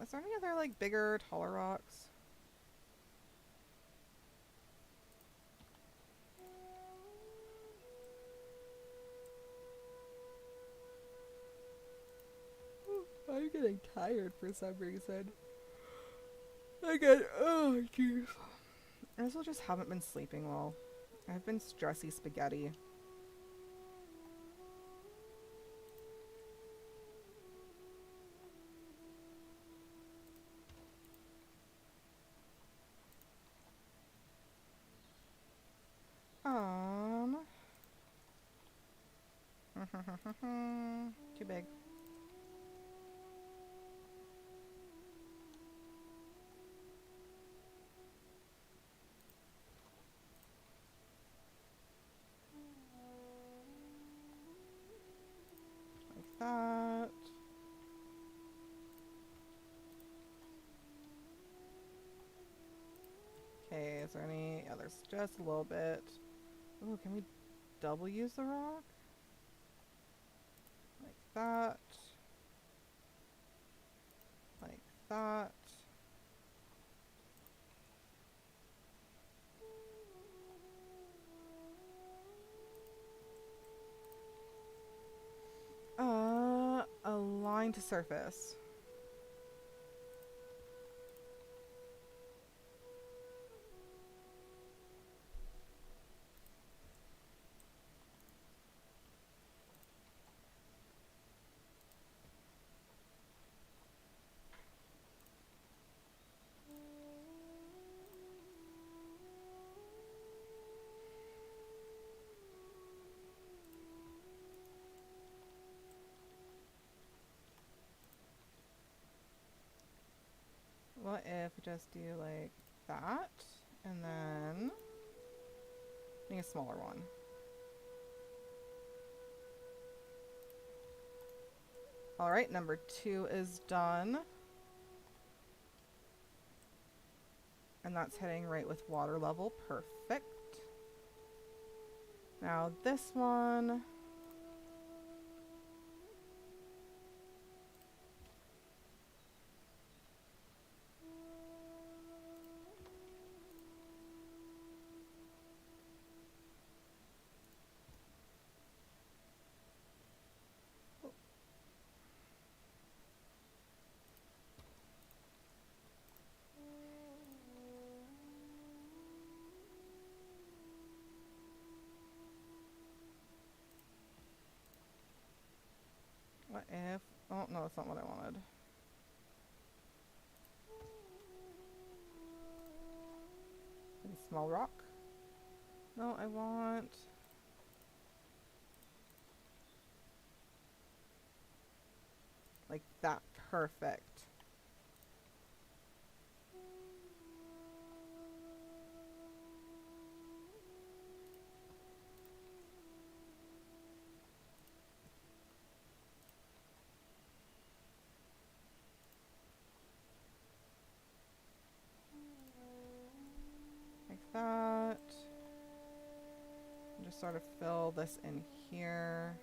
Is there any other like bigger, taller rocks? I'm getting tired for some reason. Oh jeez. I also just haven't been sleeping well. I've been stressy spaghetti. Um. Too big. Like that. Okay, is there any? Yeah, there's just a little bit. Oh, can we double use the rock? Like that. Like that. Align to surface. What if we just do like that, and then make a smaller one? Alright, number 2 is done. And that's heading right with water level. Perfect. Now this one. What if... Oh, no, that's not what I wanted. Maybe small rock? No, I want... like that. Perfect. Like that. And just sort of fill this in here.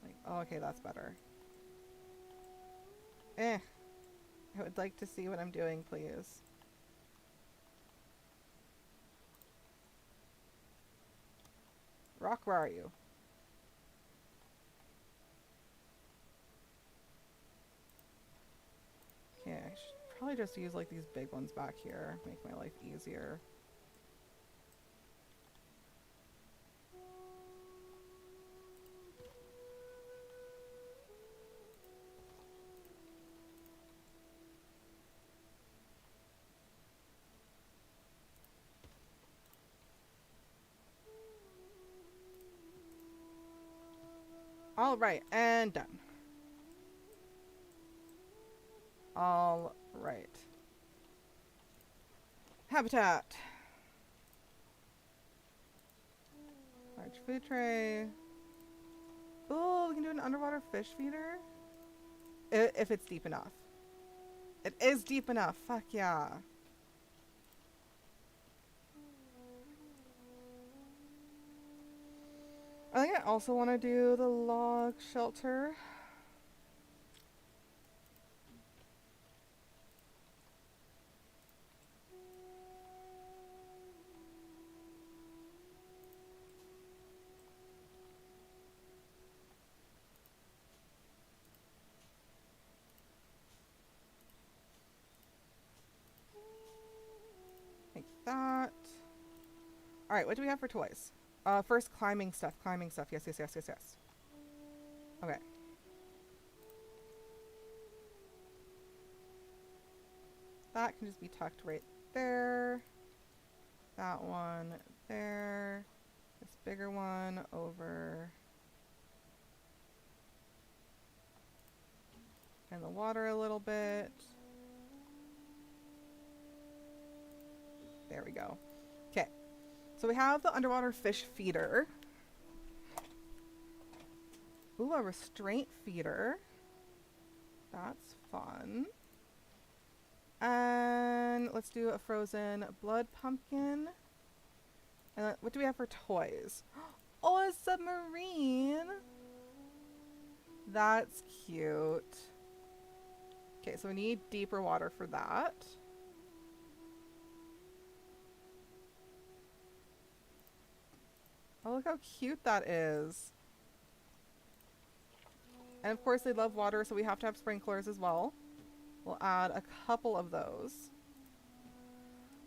Like, oh, okay, that's better. I would like to see what I'm doing, please. Rock, where are you? Okay. probably just use like these big ones back here, make my life easier. All right, and done. All right. Habitat. Large food tray. Oh, we can do an underwater fish feeder. If it's deep enough. It is deep enough. Fuck yeah. I think I also want to do the log shelter. Like that. Alright, what do we have for toys? First climbing stuff. Climbing stuff. Yes, yes, yes, yes, yes. Okay. That can just be tucked right there. That one there. This bigger one over in the water a little bit. There we go. Okay. So we have the underwater fish feeder. Ooh, a restraint feeder. That's fun. And let's do a frozen blood pumpkin. And what do we have for toys? Oh, a submarine! That's cute. Okay, so we need deeper water for that. Oh, look how cute that is. And of course they love water, so we have to have sprinklers as well. We'll add a couple of those.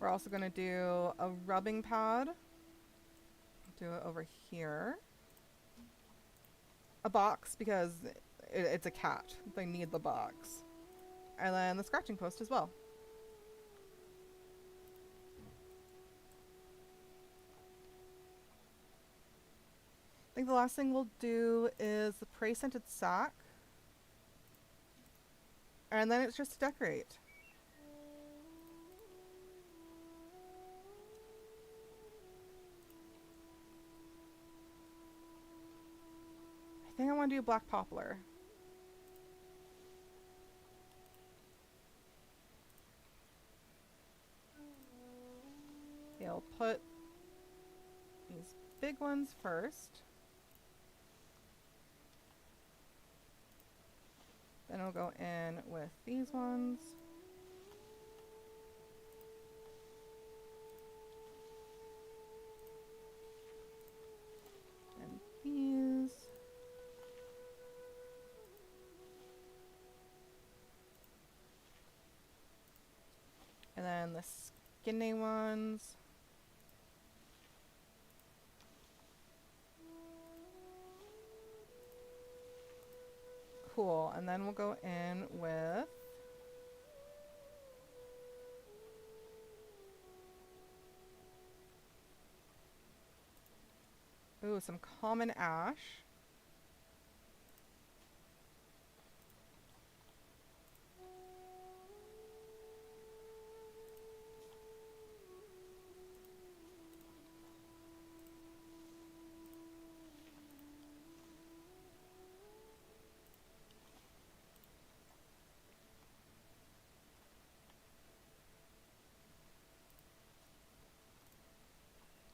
We're also going to do a rubbing pad. Do it over here. A box, because it's a cat. They need the box. And then the scratching post as well. I think the last thing we'll do is the prey scented sack. And then it's just to decorate. I think I want to do black poplar. Okay, I'll put these big ones first. Then I'll go in with these ones. And these. And then the skinny ones. Cool, and then we'll go in with some common ash.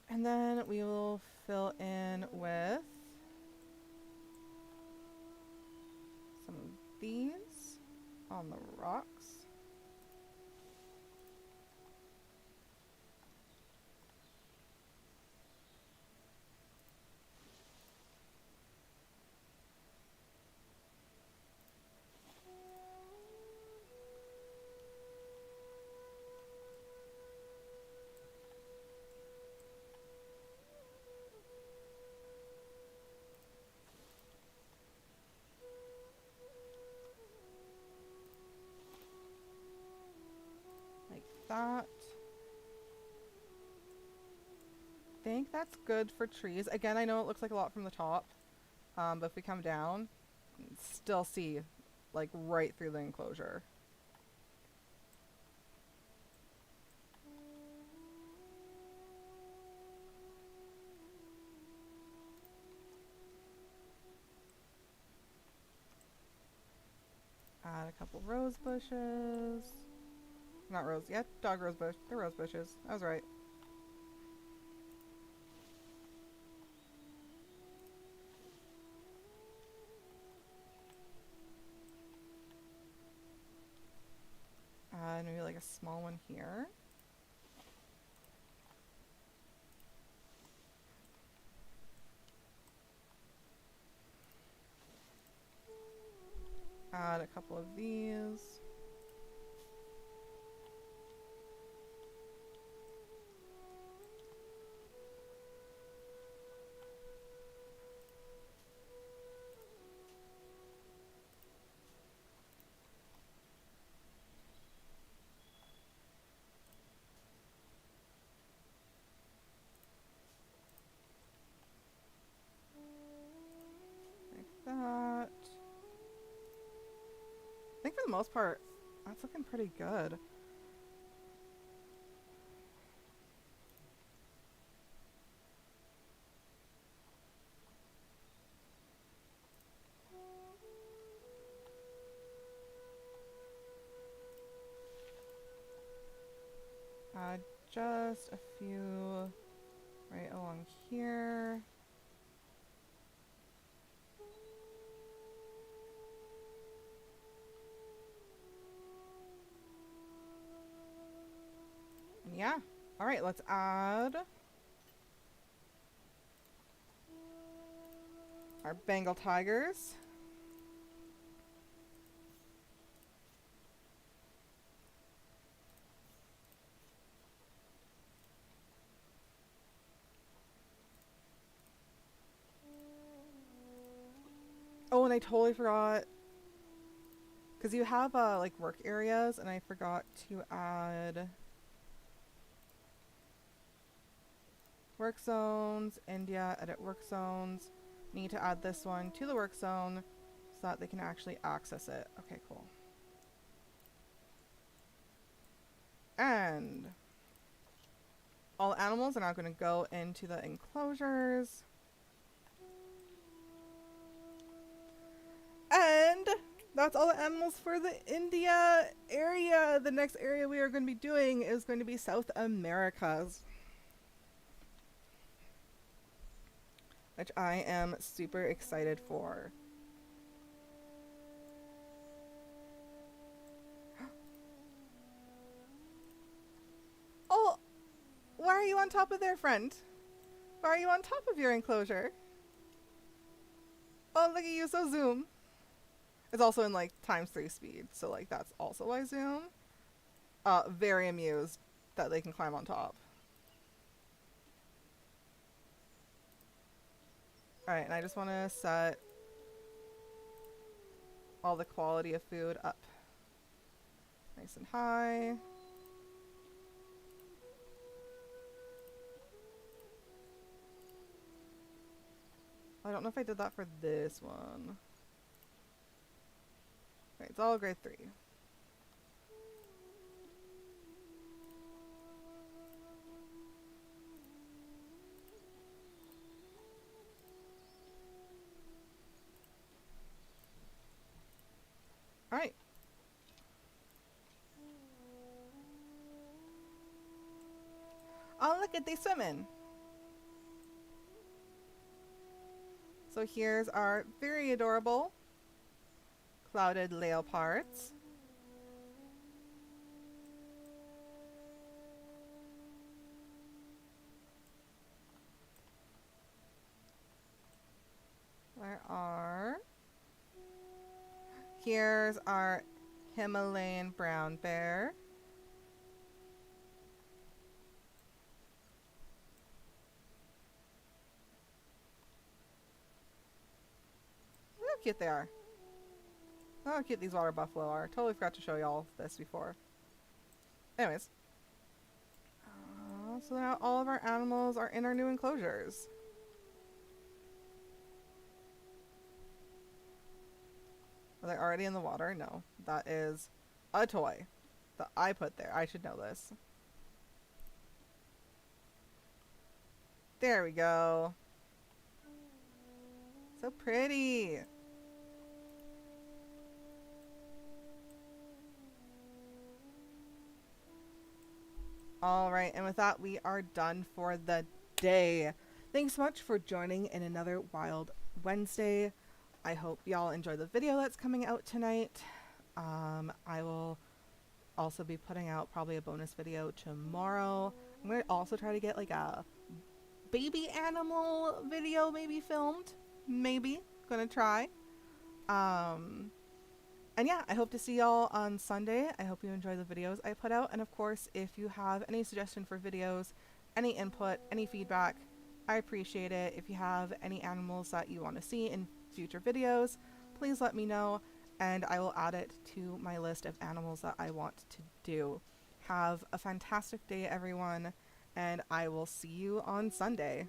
And then we will fill in with some of these on the rocks. that. I think that's good for trees. Again, I know it looks like a lot from the top, but if we come down, still see like right through the enclosure. Add a couple rose bushes. Not rose yet. Dog rose bush. They're rose bushes. I was right. Maybe like a small one here. Add a couple of these. Like that. I think for the most part, that's looking pretty good. Just a few right along here. Yeah. All right, let's add our Bengal tigers. Oh, and I totally forgot, because you have like work areas, and I forgot to add work zones. India, edit work zones. Need to add this one to the work zone so that they can actually access it. Okay, cool. And all animals are now going to go into the enclosures. And that's all the animals for the India area. The next area we are going to be doing is going to be South Americas, which I am super excited for. Oh, why are you on top of there, friend? Why are you on top of your enclosure? Oh, look at you, so zoom. It's also in like ×3 speed, so like that's also why zoom. Very amused that they can climb on top. Alright, and I just want to set all the quality of food up nice and high. I don't know if I did that for this one. Okay, it's all grade 3. Alright. Oh, look at they swimming. So here's our very adorable clouded leopards. Here's our Himalayan brown bear. Look how cute they are. Look how cute these water buffalo are. Totally forgot to show y'all this before. Anyways. So now all of our animals are in our new enclosures. Are they already in the water? No. That is a toy that I put there. I should know this. There we go. So pretty. All right, and with that, we are done for the day. Thanks so much for joining in another Wild Wednesday. I hope y'all enjoy the video that's coming out tonight. I will also be putting out probably a bonus video tomorrow. I'm going to also try to get like a baby animal video maybe filmed. Maybe. Gonna try. And yeah, I hope to see y'all on Sunday. I hope you enjoy the videos I put out. And of course, if you have any suggestion for videos, any input, any feedback, I appreciate it. If you have any animals that you want to see in future videos, please let me know and I will add it to my list of animals that I want to do. Have a fantastic day, everyone, and I will see you on Sunday.